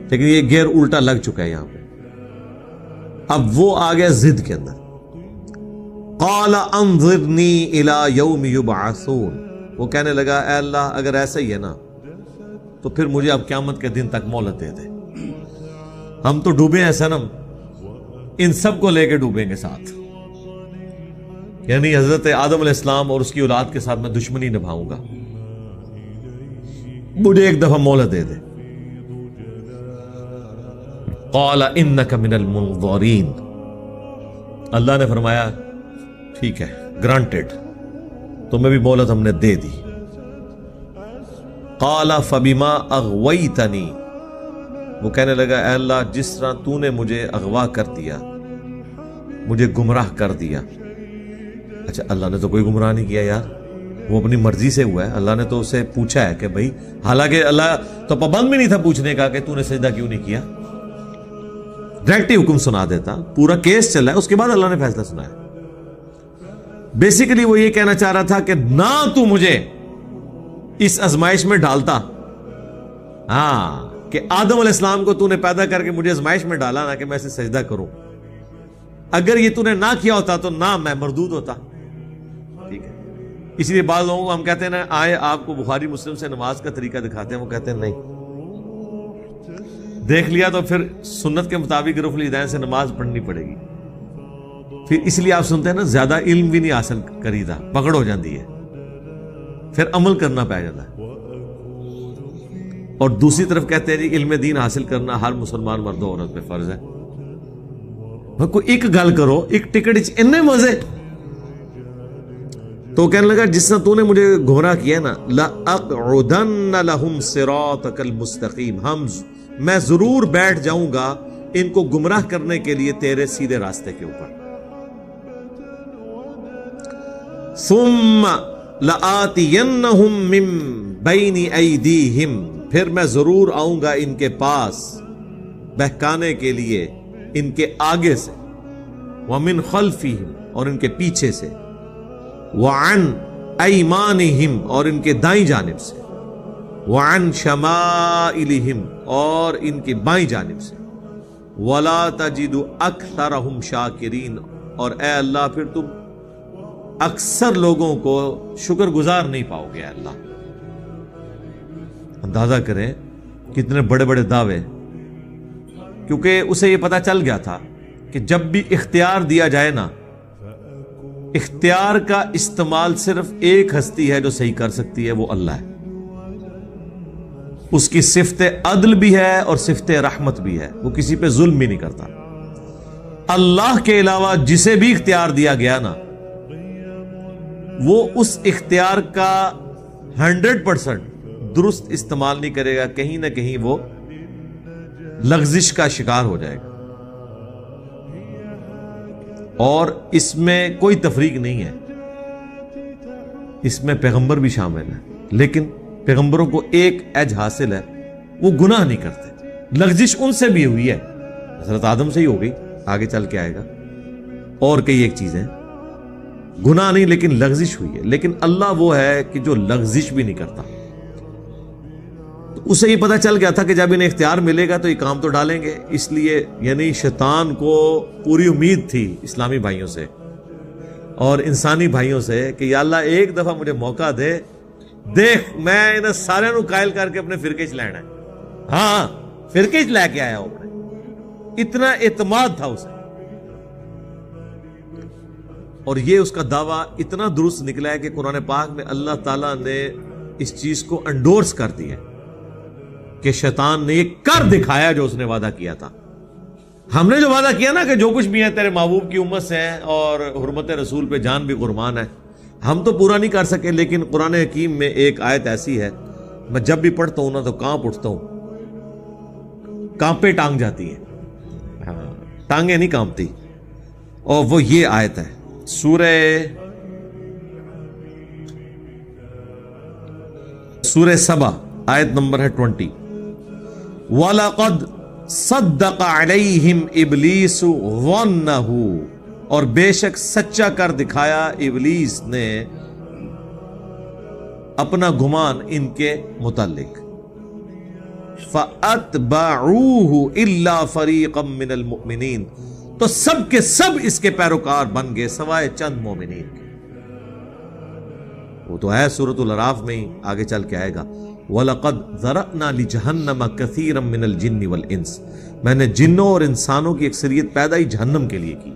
لیکن یہ گیئر الٹا لگ چکا ہے یہاں پہ۔ اب وہ آ گیا ضد کے اندر، قال انظرنی الی یوم یبعثون، وہ کہنے لگا اے اللہ اگر ایسا ہی ہے نا تو پھر مجھے اب قیامت کے دن تک مہلت دے دے۔ ہم تو ڈوبے ہیں صنم، ان سب کو لے کے ڈوبیں گے ساتھ، یعنی حضرت آدم علیہ السلام اور اس کی اولاد کے ساتھ میں دشمنی نبھاؤں گا، مجھے ایک دفعہ مہلت دے دے۔ قال انک من المنظرین، اللہ نے فرمایا ٹھیک ہے گرانٹڈ، تمہیں بھی مہلت ہم نے دے دی۔ قال فبما اغویتنی، وہ کہنے لگا اے اللہ جس طرح تو نے مجھے اغوا کر دیا، مجھے گمراہ کر دیا۔ اچھا اللہ نے تو کوئی گمراہ نہیں کیا یار، وہ اپنی مرضی سے ہوا ہے، اللہ نے تو اسے پوچھا ہے کہ بھائی، حالانکہ اللہ تو پابند بھی نہیں تھا پوچھنے کا کہ تو نے سجدہ کیوں نہیں کیا، ڈائریکٹ ہی حکم سنا دیتا، پورا کیس چل رہا ہے، اس کے بعد اللہ نے فیصلہ سنایا۔ بیسیکلی وہ یہ کہنا چاہ رہا تھا کہ نہ تو مجھے اس آزمائش میں ڈالتا، ہاں کہ آدم علیہ السلام کو تو نے پیدا کر کے مجھے آزمائش میں ڈالا نہ کہ میں اسے سجدہ کروں، اگر یہ تو نے نہ کیا ہوتا تو نہ میں مردود ہوتا۔ ٹھیک ہے، اس لیے بعض لوگوں کو ہم کہتے ہیں نا آئے آپ کو بخاری مسلم سے نماز کا طریقہ دکھاتے ہیں، وہ کہتے ہیں نہیں دیکھ لیا تو پھر سنت کے مطابق رفع الیدین سے نماز پڑھنی پڑے گی۔ پھر اس لیے آپ سنتے ہیں نا زیادہ علم بھی نہیں حاصل کری دا، پکڑ ہو جاتی ہے، پھر عمل کرنا پہ جاتا ہے۔ اور دوسری طرف کہتے ہیں جی علم دین حاصل کرنا ہر مسلمان مرد و عورت پہ فرض ہے۔ کوئی ایک گل کرو، ایک ٹکٹ اتنے مزے، تو کہنے لگا جس طرح تو نے مجھے گمراہ کیا نا، لَأَقْعُدَنَّ لَهُمْ صِرَاطَكَ الْمُسْتَقِيمِ، میں ضرور بیٹھ جاؤں گا ان کو گمراہ کرنے کے لیے تیرے سیدھے راستے کے اوپر۔ ثُمَّ لَآتِيَنَّهُمْ مِن بَيْنِ أَيْدِيهِمْ، پھر میں ضرور آؤں گا ان کے پاس بہکانے کے لیے ان کے آگے سے، وَمِن خَلْفِهِمْ اور ان کے پیچھے سے، وَعَنْ أَيْمَانِهِمْ اور ان کے دائیں جانب سے، وَعَنْ شَمَائِلِهِمْ اور ان کی بائیں جانب سے، وَلَا تَجِدُ أَكْثَرَهُمْ شَاكِرِينَ اور اے اللہ پھر تم اکثر لوگوں کو شکر گزار نہیں پاؤ گے۔ اللہ اندازہ کریں کتنے بڑے بڑے دعوے، کیونکہ اسے یہ پتا چل گیا تھا کہ جب بھی اختیار دیا جائے نا، اختیار کا استعمال صرف ایک ہستی ہے جو صحیح کر سکتی ہے، وہ اللہ ہے۔ اس کی صفت عدل بھی ہے اور صفت رحمت بھی ہے، وہ کسی پہ ظلم بھی نہیں کرتا۔ اللہ کے علاوہ جسے بھی اختیار دیا گیا نا، وہ اس اختیار کا 100% درست استعمال نہیں کرے گا، کہیں نہ کہیں وہ لغزش کا شکار ہو جائے گا۔ اور اس میں کوئی تفریق نہیں ہے، اس میں پیغمبر بھی شامل ہے، لیکن پیغمبروں کو ایک ایج حاصل ہے، وہ گناہ نہیں کرتے، لغزش ان سے بھی ہوئی ہے حضرت آدم سے ہی ہو گئی، آگے چل کے آئے گا، اور کئی ایک چیزیں، گناہ نہیں لیکن لغزش ہوئی ہے، لیکن اللہ وہ ہے کہ جو لغزش بھی نہیں کرتا۔ تو اسے یہ پتہ چل گیا تھا کہ جب انہیں اختیار ملے گا تو یہ کام تو ڈالیں گے، اس لیے یعنی شیطان کو پوری امید تھی اسلامی بھائیوں سے اور انسانی بھائیوں سے کہ یا اللہ ایک دفعہ مجھے موقع دے، دیکھ میں انہیں سارے نو قائل کر کے اپنے فرقے چ لینا ہے۔ ہاں فرقے چ لے کے آیا ہوں، اتنا اعتماد تھا اسے، اور یہ اس کا دعویٰ اتنا درست نکلا ہے کہ قرآن پاک میں اللہ تعالیٰ نے اس چیز کو انڈورس کر دیا کہ شیطان نے یہ کر دکھایا جو اس نے وعدہ کیا تھا۔ ہم نے جو وعدہ کیا نا کہ جو کچھ بھی ہے تیرے محبوب کی امت سے ہیں اور حرمت رسول پہ جان بھی قربان ہے، ہم تو پورا نہیں کر سکے، لیکن قرآن حکیم میں ایک آیت ایسی ہے میں جب بھی پڑھتا ہوں نا تو کانپ اٹھتا ہوں، کانپے ٹانگ جاتی ہیں، ٹانگیں نہیں کانپتی، اور وہ یہ آیت ہے سورہ سبا، آیت نمبر ہے 20۔ وَلَقَدْ صَدَّقَ عَلَيْهِمْ إِبْلِيسُ ظَنَّهُ، اور بے شک سچا کر دکھایا ابلیس نے اپنا گمان ان کے متعلق۔ فَأَتْبَعُوهُ إِلَّا فَرِيقًا مِّنَ الْمُؤْمِنِينَ، تو سب کے سب اس کے پیروکار بن گئے سوائے چند مومنین کے۔ وہ تو ہے سورۃ الاعراف میں ہی، آگے چل کے آئے گا وَلَقَدْ ذَرَأْنَا لِجَهَنَّمَ كَثِيرًا مِّنَ الْجِنِّ وَالْإِنسِ، میں نے جنوں اور انسانوں کی اکثریت پیدا ہی جہنم کے لیے کی۔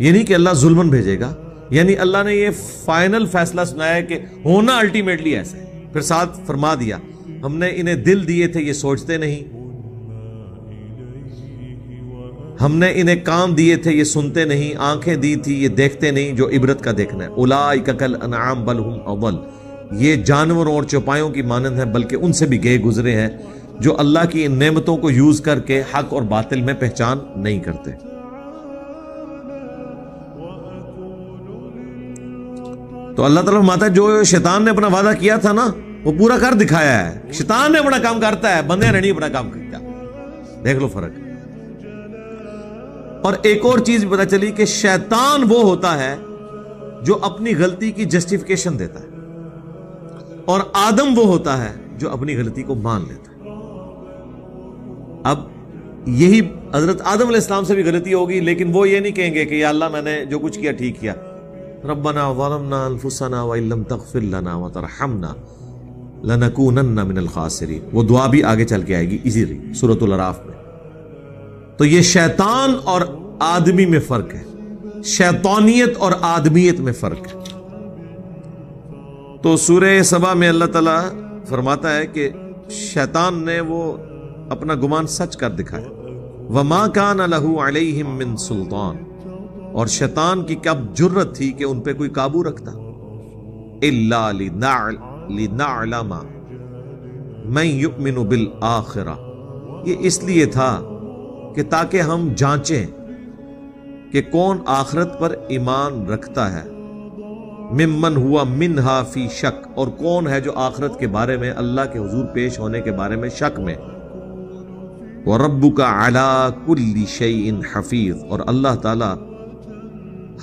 یہ نہیں کہ اللہ ظلمن بھیجے گا، یعنی اللہ نے یہ فائنل فیصلہ سنایا کہ ہونا الٹیمیٹلی ایسا ہے۔ پھر ساتھ فرما دیا ہم نے انہیں دل دیے تھے یہ سوچتے نہیں، ہم نے انہیں کان دیے تھے یہ سنتے نہیں، آنکھیں دی تھی یہ دیکھتے نہیں، جو عبرت کا دیکھنا ہے۔ اولئک کالانعام بل ہم اضل، یہ جانوروں اور چوپایوں کی مانند ہیں بلکہ ان سے بھی گئے گزرے ہیں، جو اللہ کی ان نعمتوں کو یوز کر کے حق اور باطل میں پہچان نہیں کرتے۔ تو اللہ تعالیٰ فرماتا ہے جو شیطان نے اپنا وعدہ کیا تھا نا وہ پورا کر دکھایا ہے۔ شیطان نے اپنا کام کرتا ہے، بندے نے نہیں اپنا کام کرتا، دیکھ لو فرق۔ اور ایک اور چیز بھی پتہ چلی کہ شیطان وہ ہوتا ہے جو اپنی غلطی کی جسٹیفیکیشن دیتا ہے، اور آدم وہ ہوتا ہے جو اپنی غلطی کو مان لیتا ہے۔ اب یہی حضرت آدم علیہ السلام سے بھی غلطی ہوگی، لیکن وہ یہ نہیں کہیں گے کہ یا اللہ میں نے جو کچھ کیا ٹھیک کیا، ربنا ظلمنا انفسنا وان لم تغفر لنا وترحمنا لنکونن من الخاسرین، وہ دعا بھی آگے چل کے آئے گی اسی سورۃ الاعراف میں۔ تو یہ شیطان اور آدمی میں فرق ہے، شیطانیت اور آدمیت میں فرق ہے۔ تو سورہ سبا میں اللہ تعالیٰ فرماتا ہے کہ شیطان نے وہ اپنا گمان سچ کر دکھایا، وَمَا كَانَ لَهُ عَلَيْهِمْ مِنْ سُلْطَانٍ، اور شیطان کی کب جرت تھی کہ ان پہ کوئی قابو رکھتا، إِلَّا لِنَعْلَمَ مَنْ يُؤْمِنُ بِالْآخِرَةِ، یہ اس لیے تھا کہ تاکہ ہم جانچیں کہ کون آخرت پر ایمان رکھتا ہے، ممن ہوا منہا فی شک، اور کون ہے جو آخرت کے بارے میں اللہ کے حضور پیش ہونے کے بارے میں شک میں، وَرَبُّكَ عَلَىٰ كُلِّ شَيْءٍ حَفِيظٌ، اور اللہ تعالی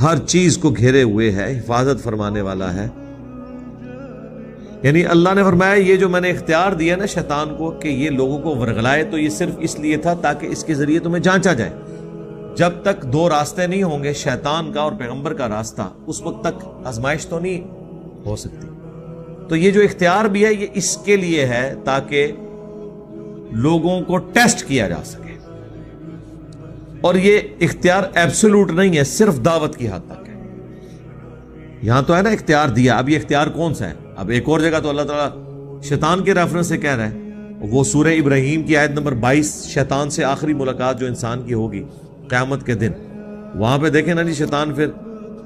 ہر چیز کو گھیرے ہوئے ہے، حفاظت فرمانے والا ہے۔ یعنی اللہ نے فرمایا یہ جو میں نے اختیار دیا نا شیطان کو کہ یہ لوگوں کو ورغلائے، تو یہ صرف اس لیے تھا تاکہ اس کے ذریعے تمہیں جانچا جائے۔ جب تک دو راستے نہیں ہوں گے، شیطان کا اور پیغمبر کا راستہ، اس وقت تک آزمائش تو نہیں ہو سکتی۔ تو یہ جو اختیار بھی ہے یہ اس کے لیے ہے تاکہ لوگوں کو ٹیسٹ کیا جا سکے، اور یہ اختیار ایبسولوٹ نہیں ہے، صرف دعوت کی حد تک ہے۔ یہاں تو ہے نا اختیار دیا، اب یہ اختیار کون سا ہے؟ اب ایک اور جگہ تو اللہ تعالیٰ شیطان کے ریفرنس سے کہہ رہا ہے، وہ سورہ ابراہیم کی آیت نمبر 22، شیطان سے آخری ملاقات جو انسان کی ہوگی قیامت کے دن، وہاں پہ دیکھیں نا جی شیطان پھر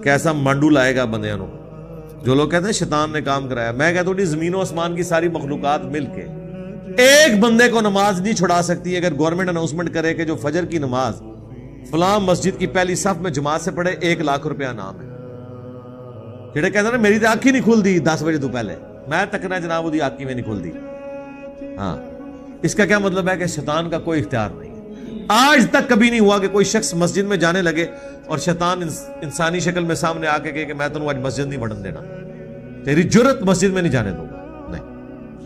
کیسا مانڈو لائے گا بندیاں نو۔ جو لوگ کہتے ہیں شیطان نے کام کرایا، میں کہتا ہوں زمین و آسمان کی ساری مخلوقات مل کے ایک بندے کو نماز نہیں چھڑا سکتی۔ اگر گورنمنٹ اناؤنسمنٹ کرے کہ جو فجر کی نماز فلاں مسجد کی پہلی صف میں جماعت سے پڑھے 1 لاکھ روپیہ انعام ہے، جڑے کہتے ہیں میری تو آنکھ ہی نہیں کھل دی 10 بجے تو پہلے، میں تکنا جناب وہ آنکھ ہی میں نہیں کھل دی۔ ہاں، اس کا کیا مطلب ہے کہ شیطان کا کوئی اختیار نہیں ہے۔ آج تک کبھی نہیں ہوا کہ کوئی شخص مسجد میں جانے لگے اور شیطان انسانی شکل میں سامنے آ کے کہے کہ میں تمہیں آج مسجد نہیں بڑھن دینا، تیری جرت مسجد میں نہیں جانے دوں گا، نہیں۔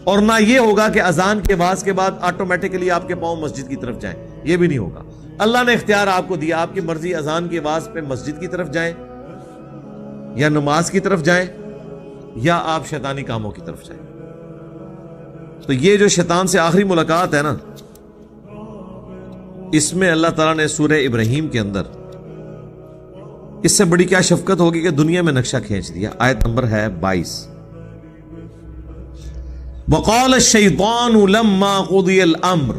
اور نہ یہ ہوگا کہ اذان کے آواز کے بعد آٹومیٹکلی آپ کے پاؤں مسجد کی طرف جائیں، یہ بھی نہیں ہوگا۔ اللہ نے اختیار آپ کو دیا، آپ کی مرضی اذان کی آواز پہ مسجد کی طرف جائیں یا نماز کی طرف جائیں یا آپ شیطانی کاموں کی طرف جائیں۔ تو یہ جو شیطان سے آخری ملاقات ہے نا، اس میں اللہ تعالیٰ نے سورہ ابراہیم کے اندر اس سے بڑی کیا شفقت ہوگی کہ دنیا میں نقشہ کھینچ دیا۔ آیت نمبر ہے 22، وقال الشیطان لما قضی الامر،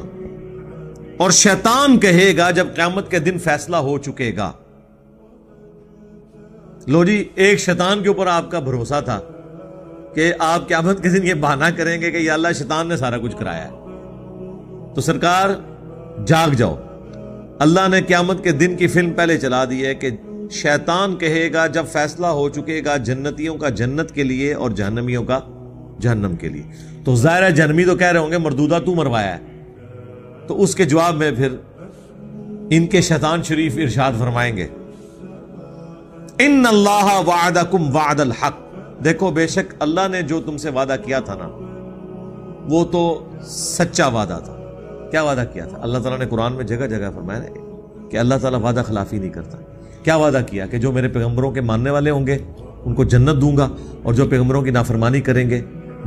اور شیطان کہے گا جب قیامت کے دن فیصلہ ہو چکے گا۔ لو جی، ایک شیطان کے اوپر آپ کا بھروسہ تھا کہ آپ قیامت کے دن یہ بہانہ کریں گے کہ یا اللہ شیطان نے سارا کچھ کرایا ہے، تو سرکار جاگ جاؤ۔ اللہ نے قیامت کے دن کی فلم پہلے چلا دی ہے کہ شیطان کہے گا جب فیصلہ ہو چکے گا جنتیوں کا جنت کے لیے اور جہنمیوں کا جہنم کے لیے، تو ظاہر ہے جہنمی تو کہہ رہے ہوں گے مردودہ تو مروایا ہے، تو اس کے جواب میں پھر ان کے شیطان شریف ارشاد فرمائیں گے ان اللہ وعدکم وعد الحق، دیکھو بے شک اللہ نے جو تم سے وعدہ کیا تھا نا وہ تو سچا وعدہ تھا۔ کیا وعدہ کیا تھا؟ اللہ تعالیٰ نے قرآن میں جگہ جگہ فرمایا کہ اللہ تعالیٰ وعدہ خلافی نہیں کرتا۔ کیا وعدہ کیا کہ جو میرے پیغمبروں کے ماننے والے ہوں گے ان کو جنت دوں گا، اور جو پیغمبروں کی نافرمانی کریں گے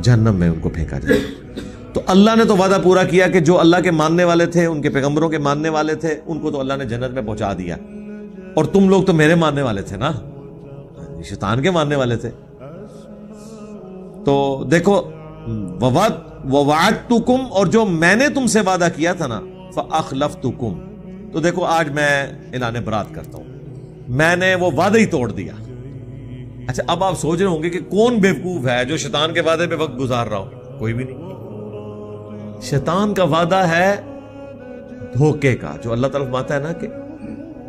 جہنم میں ان کو پھینکا جائے گا۔ تو اللہ نے تو وعدہ پورا کیا کہ جو اللہ کے ماننے والے تھے، ان کے پیغمبروں کے ماننے والے تھے، ان کو تو اللہ نے جنت میں پہنچا دیا، اور تم لوگ تو میرے ماننے والے تھے نا، شیطان کے ماننے والے تھے۔ تو دیکھو وَوَعَدْتُكُمْ، اور جو میں نے تم سے وعدہ کیا تھا نا فَأَخْلَفْتُكُمْ، تو دیکھو آج میں اعلان برات کرتا ہوں، میں نے وہ وعدہ ہی توڑ دیا۔ اچھا اب آپ سوچ رہے ہوں گے کہ کون بیوقوف ہے جو شیطان کے وعدے پہ وقت گزار رہا ہو؟ کوئی بھی نہیں۔ شیطان کا وعدہ ہے دھوکے کا، جو اللہ تعالیٰ فرماتا ہے نا کہ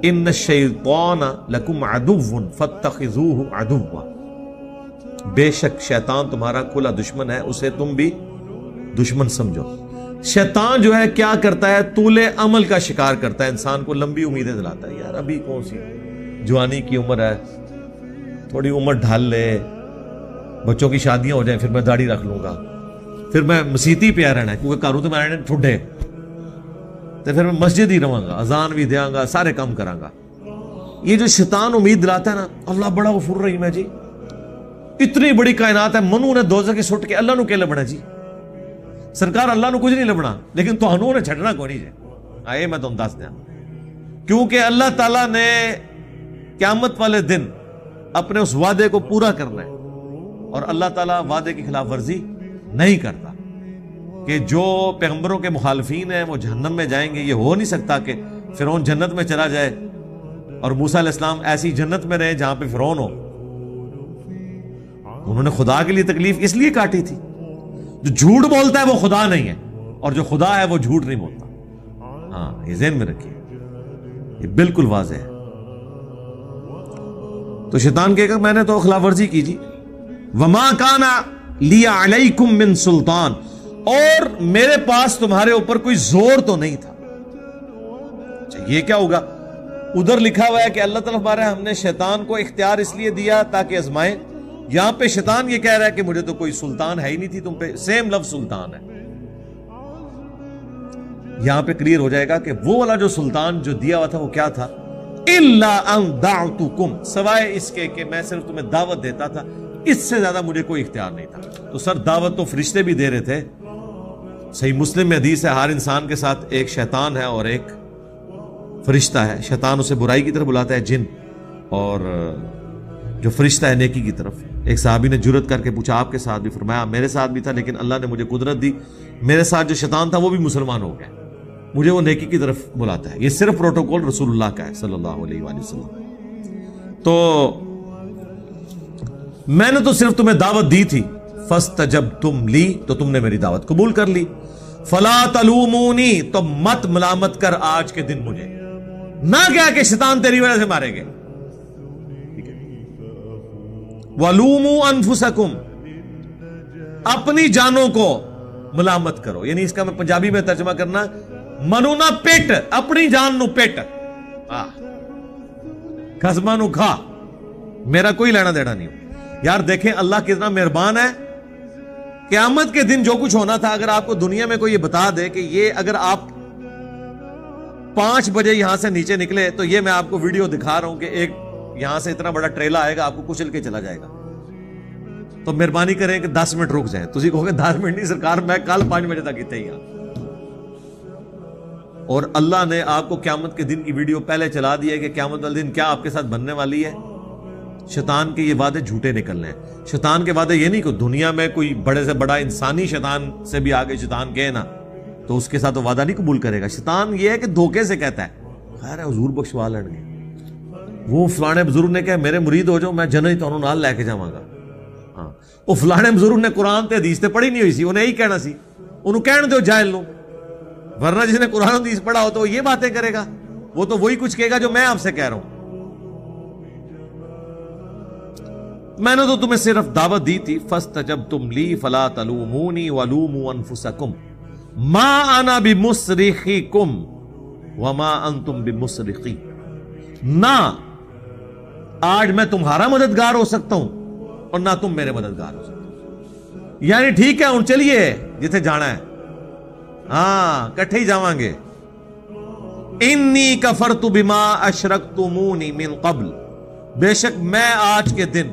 ان الشیطان لکم عدو فاتخذوہ عدوا، بے شک شیطان تمہارا کھلا دشمن ہے، اسے تم بھی دشمن سمجھو۔ شیطان جو ہے کیا کرتا ہے؟ طول عمل کا شکار کرتا ہے، انسان کو لمبی امیدیں دلاتا ہے، یار ابھی کون سی جوانی کی عمر ہے، تھوڑی عمر ڈھال لے، بچوں کی شادیاں ہو جائیں، پھر میں داڑھی رکھ لوں گا، پھر میں مسیتی پہ رہنا ہے کیونکہ کاروں تو میں ٹھڈے، تو پھر میں مسجد ہی رہوں گا، اذان بھی دیاں گا، سارے کام کراں گا۔ یہ جو شیطان امید دلاتا ہے نا، اللہ بڑا غفور رحیم ہے جی، اتنی بڑی کائنات ہے، منو نے دوزخ کی سٹ کے اللہ نو کہ لبنا جی، سرکار اللہ نو کچھ نہیں لبنا، لیکن تہانوں نے چھڈنا کوئی نہیں جی۔ آئے میں تم دس دیا، کیونکہ اللہ تعالیٰ نے قیامت والے دن اپنے اس وعدے کو پورا کرنا ہے، اور اللہ تعالیٰ وعدے کی خلاف ورزی نہیں کرتا کہ جو پیغمبروں کے مخالفین ہیں وہ جہنم میں جائیں گے۔ یہ ہو نہیں سکتا کہ فرعون جنت میں چلا جائے اور موسیٰ علیہ السلام ایسی جنت میں رہے جہاں پہ فرعون ہو۔ انہوں نے خدا کے لیے تکلیف اس لیے کاٹی تھی، جو جھوٹ بولتا ہے وہ خدا نہیں ہے، اور جو خدا ہے وہ جھوٹ نہیں بولتا۔ ہاں یہ ذہن میں رکھیے، یہ بالکل واضح ہے۔ تو شیطان کہے گا میں نے تو خلاف ورزی کی جی، وما کان لی علیکم من سلطان، اور میرے پاس تمہارے اوپر کوئی زور تو نہیں تھا۔ اچھا یہ کیا ہوگا؟ ادھر لکھا ہوا ہے کہ اللہ تعالیٰ ہمارے ہم نے شیطان کو اختیار اس لیے دیا تاکہ آزمائیں، یہاں پہ شیطان یہ کہہ رہا ہے کہ مجھے تو کوئی سلطان ہے ہی نہیں تھی تم پہ، سیم لفظ سلطان ہے۔ یہاں پہ کلیئر ہو جائے گا کہ وہ والا جو سلطان جو دیا ہوا تھا وہ کیا تھا؟ الا ان دعوتکم، سوائے اس کے کہ میں صرف تمہیں دعوت دیتا تھا، اس سے زیادہ مجھے کوئی اختیار نہیں تھا۔ تو سر دعوت تو فرشتے بھی دے رہے تھے، صحیح مسلم میں حدیث ہے ہر انسان کے ساتھ ایک شیطان ہے اور ایک فرشتہ ہے۔ شیطان اسے برائی کی طرف بلاتا ہے جن، اور جو فرشتہ ہے نیکی کی طرف۔ ایک صحابی نے جرت کر کے پوچھا آپ کے ساتھ بھی؟ فرمایا میرے ساتھ بھی تھا، لیکن اللہ نے مجھے قدرت دی، میرے ساتھ جو شیطان تھا وہ بھی مسلمان ہو گیا، مجھے وہ نیکی کی طرف بلاتا ہے۔ یہ صرف پروٹوکول رسول اللہ کا ہے صلی اللہ علیہ وآلہ وسلم۔ تو میں نے تو صرف تمہیں دعوت دی تھی، فاستجبتم لی، تو تم نے میری دعوت قبول کر لی، فلا تلومونی، تو مت ملامت کر آج کے دن مجھے، نہ کیا کہ شیطان تیری وجہ سے مارے گئے۔ وَلُومُوا أَنفُسَكُمْ، اپنی جانوں کو ملامت کرو، یعنی اس کا میں پنجابی میں ترجمہ کرنا منو نہ پیٹ اپنی جان نو پیٹ خصماں نو کھا میرا کوئی لینا دینا نہیں ہو یار دیکھیں اللہ کتنا مہربان ہے قیامت کے دن جو کچھ ہونا تھا اگر آپ کو دنیا میں کوئی یہ بتا دے کہ یہ اگر آپ 5 بجے یہاں سے نیچے نکلے تو یہ میں آپ کو ویڈیو دکھا رہا ہوں کہ ایک یہاں سے اتنا بڑا ٹریلا آئے گا آپ کو کچل کے چلا جائے گا تو مہربانی کریں کہ 10 منٹ رک جائیں تسی کہو گے 10 منٹ نہیں سرکار میں کل 5 بجے تک اتنے ہی اور اللہ نے آپ کو قیامت کے دن کی ویڈیو پہلے چلا دی ہے کہ قیامت والے دن کیا آپ کے ساتھ بننے والی ہے شیطان کے یہ وعدے جھوٹے نکلنے ہیں شیطان کے وعدے یہ نہیں کہ دنیا میں کوئی بڑے سے بڑا انسانی شیطان سے بھی آگے شیطان کہے نا تو اس کے ساتھ وہ وعدہ نہیں قبول کرے گا شیطان یہ ہے کہ دھوکے سے کہتا ہے خیر ہے حضور بخشوا لیں گے وہ فلانے بزرگ نے کہا میرے مرید ہو جاؤ میں جنت تانوں نال لے کے جاواں گا ہاں وہ فلانے بزرگ نے قرآن تے حدیث تے پڑھی نہیں ہوئی سی انہیں یہی کہنا سی انہوں کہن دو جاہل نو ورنہ جس نے قرآن حدیث پڑھا ہو تو وہ یہ باتیں کرے گا وہ تو وہی کچھ کہے گا جو میں آپ سے کہہ رہا ہوں میں نے تو تمہیں صرف دعوت دی تھی فاستجبتم لی فلا تلومونی ولوموا انفسکم ما انا بمصرخکم وما انتم بمصرخی نہ آج میں تمہارا مددگار ہو سکتا ہوں اور نہ تم میرے مددگار ہو سکتے یعنی ٹھیک ہے ہن چلیے جتھے جانا ہے ہاں کٹھے ہی جاواں گے انی کفرت بما اشرکتمونی من قبل بے شک میں آج کے دن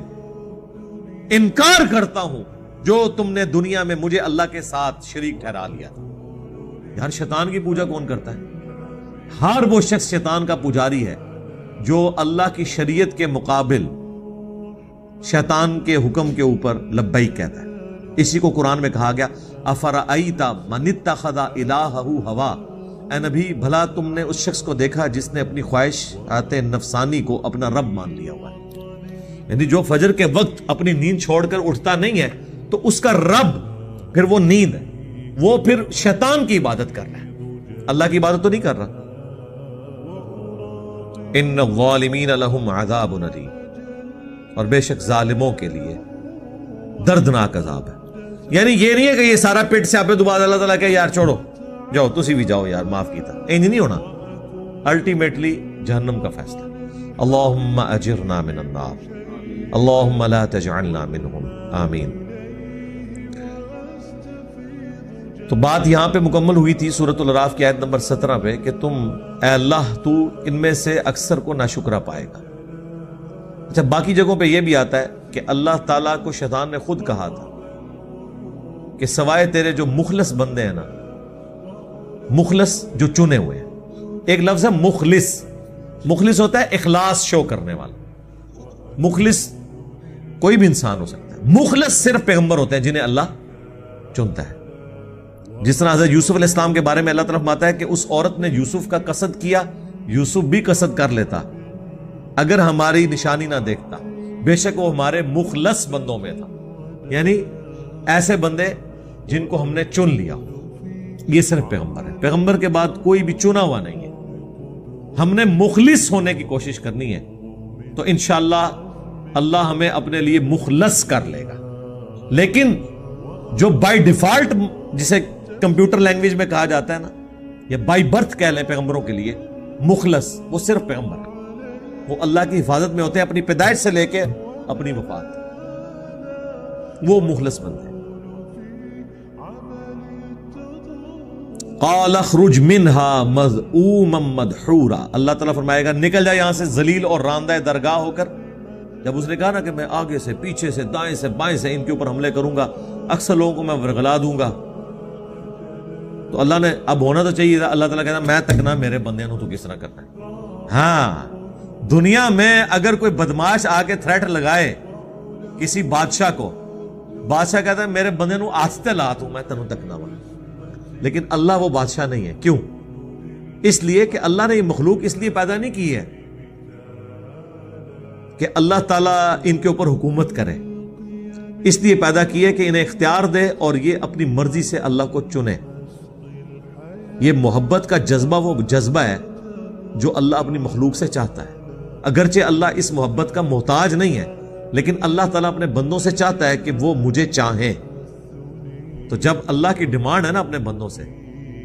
انکار کرتا ہوں جو تم نے دنیا میں مجھے اللہ کے ساتھ شریک ٹھہرا لیا تھا یار شیطان کی پوجا کون کرتا ہے ہر وہ شخص شیطان کا پجاری ہے جو اللہ کی شریعت کے مقابل شیطان کے حکم کے اوپر لبیک کہتا ہے اسی کو قرآن میں کہا گیا افرأیت من اتخذ الہہ ہوا اے نبی بھلا تم نے اس شخص کو دیکھا جس نے اپنی خواہشات نفسانی کو اپنا رب مان لیا ہوا ہے یعنی جو فجر کے وقت اپنی نیند چھوڑ کر اٹھتا نہیں ہے تو اس کا رب پھر وہ نیند ہے وہ پھر شیطان کی عبادت کر رہا ہے اللہ کی عبادت تو نہیں کر رہا ان الظالمین لہم عذاب علیم اور بے شک ظالموں کے لیے دردناک عذاب ہے یعنی یہ نہیں ہے کہ یہ سارا پیٹ سے آپ دوبارہ اللہ تعالیٰ کہ یار چھوڑو جاؤ تسی بھی جاؤ یار معاف کیتا انج نہیں ہونا الٹیمیٹلی جہنم کا فیصلہ اللہم اجرنا من النار اللہم لا تجعلنا منہم آمین تو بات یہاں پہ مکمل ہوئی تھی سورۃ الاعراف کی آیت نمبر 17 پہ کہ تم اے اللہ تو ان میں سے اکثر کو ناشکرا پائے گا اچھا باقی جگہوں پہ یہ بھی آتا ہے کہ اللہ تعالیٰ کو شیطان نے خود کہا تھا کہ سوائے تیرے جو مخلص بندے ہیں نا مخلص جو چنے ہوئے ہیں ایک لفظ ہے مخلص مخلص ہوتا ہے اخلاص شو کرنے والا مخلص کوئی بھی انسان ہو سکتا ہے مخلص صرف پیغمبر ہوتے ہیں جنہیں اللہ چنتا ہے جس طرح حضرت یوسف علیہ السلام کے بارے میں اللہ تعالیٰ فرماتا ہے کہ اس عورت نے یوسف کا قصد کیا یوسف بھی قصد کر لیتا اگر ہماری نشانی نہ دیکھتا بے شک وہ ہمارے مخلص بندوں میں تھا یعنی ایسے بندے جن کو ہم نے چن لیا یہ صرف پیغمبر ہے پیغمبر کے بعد کوئی بھی چنا ہوا نہیں ہے ہم نے مخلص ہونے کی کوشش کرنی ہے تو انشاءاللہ اللہ ہمیں اپنے لیے مخلص کر لے گا لیکن جو بائی ڈیفالٹ جسے کمپیوٹر لینگویج میں کہا جاتا ہے نا یا بائی برتھ کہہ لیں پیغمبروں کے لیے مخلص وہ صرف پیغمبر ہے وہ اللہ کی حفاظت میں ہوتے ہیں اپنی پیدائش سے لے کے اپنی وفات وہ مخلص بندے قال اخرج منها مذءوما مدحورا اللہ تعالیٰ فرمائے گا نکل جا یہاں سے ذلیل اور راندہ درگاہ ہو کر جب اس نے کہا نا کہ میں آگے سے پیچھے سے دائیں سے بائیں سے ان کے اوپر حملے کروں گا اکثر لوگوں کو میں ورغلا دوں گا تو اللہ نے اب ہونا تو چاہیے تھا اللہ تعالیٰ کہتا میں تک نہ میرے بندے تو کس طرح کرنا ہے ہاں دنیا میں اگر کوئی بدماش آ کے تھریٹ لگائے کسی بادشاہ کو بادشاہ کہتا ہے میرے بندے نو آستے لا تو میں تنوں تک نہ بنا لیکن اللہ وہ بادشاہ نہیں ہے کیوں اس لیے کہ اللہ نے یہ مخلوق اس لیے پیدا نہیں کی ہے کہ اللہ تعالیٰ ان کے اوپر حکومت کرے اس لیے پیدا کی ہے کہ انہیں اختیار دے اور یہ اپنی مرضی سے اللہ کو چنے یہ محبت کا جذبہ وہ جذبہ ہے جو اللہ اپنی مخلوق سے چاہتا ہے اگرچہ اللہ اس محبت کا محتاج نہیں ہے لیکن اللہ تعالیٰ اپنے بندوں سے چاہتا ہے کہ وہ مجھے چاہیں تو جب اللہ کی ڈیمانڈ ہے نا اپنے بندوں سے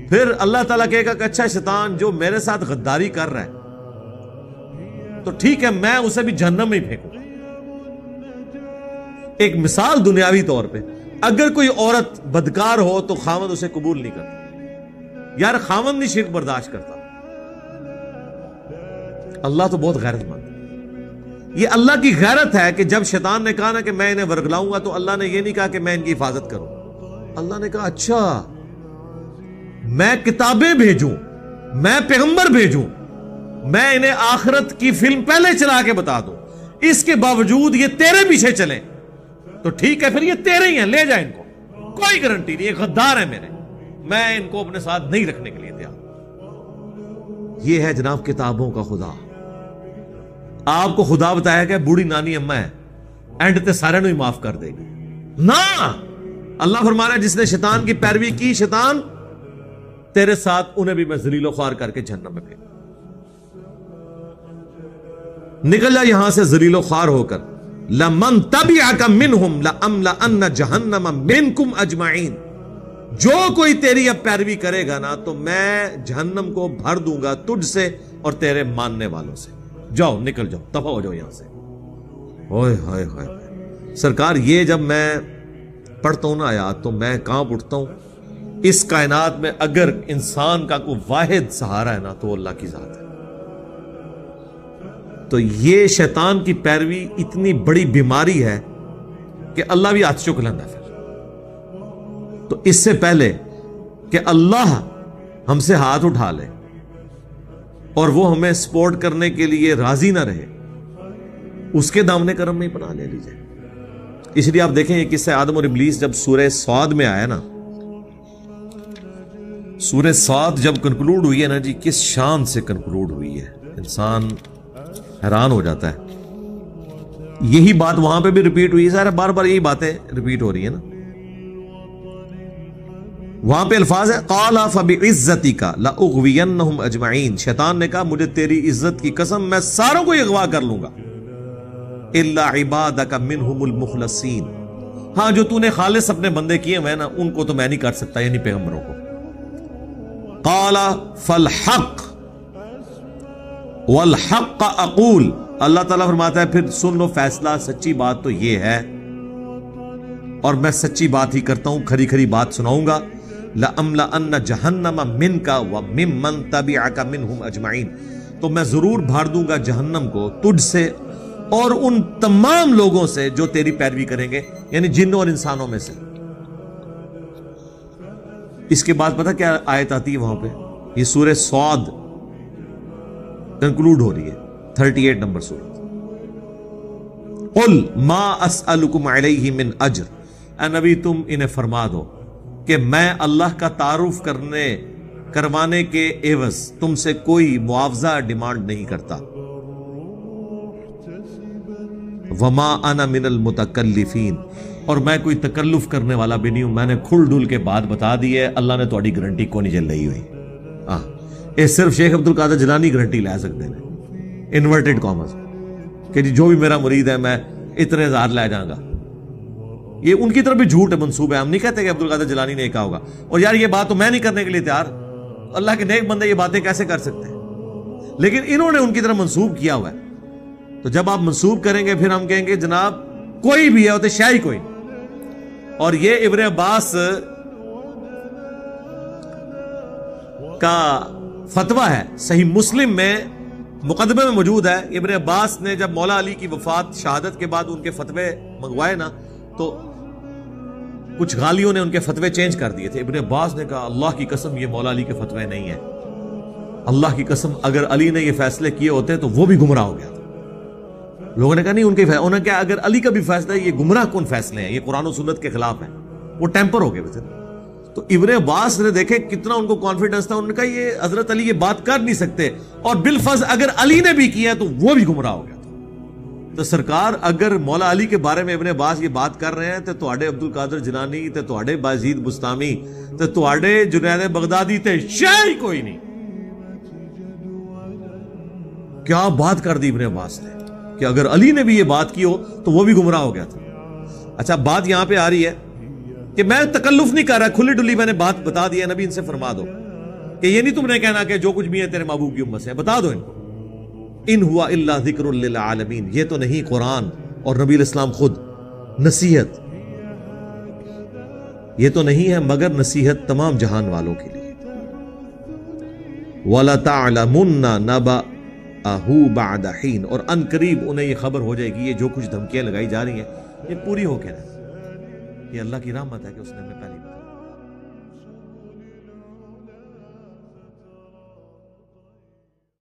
پھر اللہ تعالیٰ کہے گا کہ اچھا شیطان جو میرے ساتھ غداری کر رہا ہے تو ٹھیک ہے میں اسے بھی جہنم میں ہی پھینکوں. ایک مثال دنیاوی طور پہ اگر کوئی عورت بدکار ہو تو خاوند اسے قبول نہیں کرتا. یار خاوند نہیں شرک برداشت کرتا. اللہ تو بہت غیرت مند. یہ اللہ کی غیرت ہے کہ جب شیطان نے کہا نا کہ میں انہیں ورگلاؤں گا تو اللہ نے یہ نہیں کہا کہ میں ان کی حفاظت کروں. اللہ نے کہا اچھا میں کتابیں بھیجوں, میں پیغمبر بھیجوں, میں انہیں آخرت کی فلم پہلے چلا کے بتا دوں, اس کے باوجود یہ تیرے پیچھے چلیں تو ٹھیک ہے پھر یہ تیرے ہی ہیں, لے جائیں ان کو, کوئی گارنٹی نہیں, یہ غدار ہے میرے, میں ان کو اپنے ساتھ نہیں رکھنے کے لیے تیار. یہ ہے جناب کتابوں کا خدا. آپ کو خدا بتایا کہ بوڑھی نانی اماں ہے, اینڈ تے سارے نو ہی معاف کر دے گی نا. اللہ فرما رہا ہے جس نے شیطان کی پیروی کی, شیطان تیرے ساتھ انہیں بھی میں ذلیل و خوار کر کے جہنم میں پھینکوں. نکل جا یہاں سے ذلیل و خوار ہو کر. لمن تبعک منہم لأملأن جہنم منکم اجمعین. جو کوئی تیری اب پیروی کرے گا نا تو میں جہنم کو بھر دوں گا تجھ سے اور تیرے ماننے والوں سے. جاؤ نکل جاؤ, دفع ہو جاؤ یہاں سے. اوئے ہائے ہائے سرکار, یہ جب میں پڑھتا ہوں نا آیات تو میں کانپ اٹھتا ہوں. اس کائنات میں اگر انسان کا کوئی واحد سہارا ہے نا تو اللہ کی ذات ہے. تو یہ شیطان کی پیروی اتنی بڑی بیماری ہے کہ اللہ بھی ہاتھ چک لینا. پھر تو اس سے پہلے کہ اللہ ہم سے ہاتھ اٹھا لے اور وہ ہمیں سپورٹ کرنے کے لیے راضی نہ رہے, اس کے دامن کرم میں ہی پناہ لے لیجئے. اس لیے آپ دیکھیں یہ قصہ آدم اور ابلیس جب سورہ صاد میں آیا نا, سورہ صاد جب کنکلوڈ ہوئی ہے نا جی, کس شان سے کنکلوڈ ہوئی ہے, انسان حیران ہو جاتا ہے. یہی بات وہاں پہ بھی ریپیٹ ہوئی ہے, سارے بار بار یہی باتیں ریپیٹ ہو رہی ہیں نا. وہاں پہ الفاظ ہے قال فبعزتک لاغوینہم اجمعین. شیطان نے کہا مجھے تیری عزت کی قسم میں ساروں کو اغوا کر لوں گا الا عبادک منہم المخلصین. ہاں جو تو نے خالص اپنے بندے کیے ہوئے نا ان کو تو میں نہیں کر سکتا, یعنی پیغمبروں کو. قال فالحق والحق اقول. اللہ تعالیٰ فرماتا ہے پھر سن لو فیصلہ, سچی بات تو یہ ہے اور میں سچی بات ہی کرتا ہوں, کھری کھری بات سناؤں گا. لَأَمْلَأَنَّ جَهَنَّمَ مِنْكَ وَمِمَّنْ تَبِعَكَ مِنْهُمْ أَجْمَعِينَ. تو میں ضرور بھار دوں گا جہنم کو تجھ سے اور ان تمام لوگوں سے جو تیری پیروی کریں گے, یعنی جنوں اور انسانوں میں سے. اس کے بعد پتہ کیا آیت آتی ہے وہاں پہ, یہ سورہ صاد کنکلوڈ ہو رہی ہے 38 نمبر سورت. قل ما اسألکم علیہ من اجر. اے نبی تم انہیں فرما دو کہ میں اللہ کا تعارف کروانے کے عوض تم سے کوئی معاوضہ ڈیمانڈ نہیں کرتا. وما انا من المتکلفین. اور میں کوئی تکلف کرنے والا بھی نہیں ہوں, میں نے کھل ڈل کے بات بتا دی ہے. اللہ نے تھوڑی گارنٹی کو نہیں چل رہی ہوئی. یہ صرف شیخ عبد القادر جیلانی گارنٹی لے سکتے ہیں انورٹڈ کامرس کہ جی جو بھی میرا مرید ہے میں اتنے ہزار لے جاؤں گا. یہ ان کی طرف بھی جھوٹ ہے, منسوب ہے. ہم نہیں کہتے کہ عبد القادر جیلانی نے کہا ہوگا, اور یار یہ بات تو میں نہیں کرنے کے لیے تیار. اللہ کے نیک بندے یہ باتیں کیسے کر سکتے ہیں, لیکن انہوں نے ان کی طرف منسوب کیا ہوا ہے. تو جب آپ منسوب کریں گے پھر ہم کہیں گے جناب کوئی بھی ہے ہوتے شاہی کوئی نہیں. اور یہ ابن عباس کا فتویٰ ہے, صحیح مسلم میں مقدمے میں موجود ہے. ابن عباس نے جب مولا علی کی وفات شہادت کے بعد ان کے فتوے منگوائے نا تو کچھ غالیوں نے ان کے فتوے چینج کر دیے تھے. ابن عباس نے کہا اللہ کی قسم یہ مولا علی کے فتوے نہیں ہیں, اللہ کی قسم اگر علی نے یہ فیصلے کیے ہوتے تو وہ بھی گمراہ ہو گیا تھا. لوگوں نے کہا نہیں ان کے انہوں نے کہا اگر علی کا بھی فیصلہ ہے یہ گمراہ کون فیصلے ہیں, یہ قرآن و سنت کے خلاف ہیں. وہ ٹیمپر ہو گئے تھے. تو ابن عباس نے دیکھے کتنا ان کو کانفیڈنس تھا, انہوں نے کہا یہ حضرت علی یہ بات کر نہیں سکتے, اور بالفرض اگر علی نے بھی کیا تو وہ بھی گمراہ ہو گیا تھا. تو سرکار اگر مولا علی کے بارے میں ابن عباس یہ بات کر رہے ہیں تو تواڈے عبد القادر جیلانی تے تواڈے بایزید بستامی تے تواڈے جنید بغدادی تے شے کوئی نہیں. کیا بات کر دی ابن عباس نے کہ اگر علی نے بھی یہ بات کی ہو تو وہ بھی گمراہ ہو گیا تھا. اچھا بات یہاں پہ آ رہی ہے کہ میں تکلف نہیں کر رہا, کھلی ڈلی میں نے بات بتا دی ہے. نبی ان سے فرما دو کہ یہ نہیں تم نے کہنا کہ جو کچھ بھی ہے تیرے محبوب کی امت سے، بتا دو ان کو ان ہوا الا ذکر للعالمین، یہ تو نہیں قرآن اور نبی الاسلام خود نصیحت، یہ تو نہیں ہے مگر نصیحت تمام جہان والوں کے لیے۔ وَلَتَعْلَمُنَّ نَبَأَهُ بَعْدَ حِينٍ، اور ان قریب انہیں یہ خبر ہو جائے گی یہ جو کچھ دھمکیاں لگائی جا رہی ہیں یہ پوری ہو کے رہے، یہ اللہ کی رحمت ہے کہ اس نے ہمیں پہلے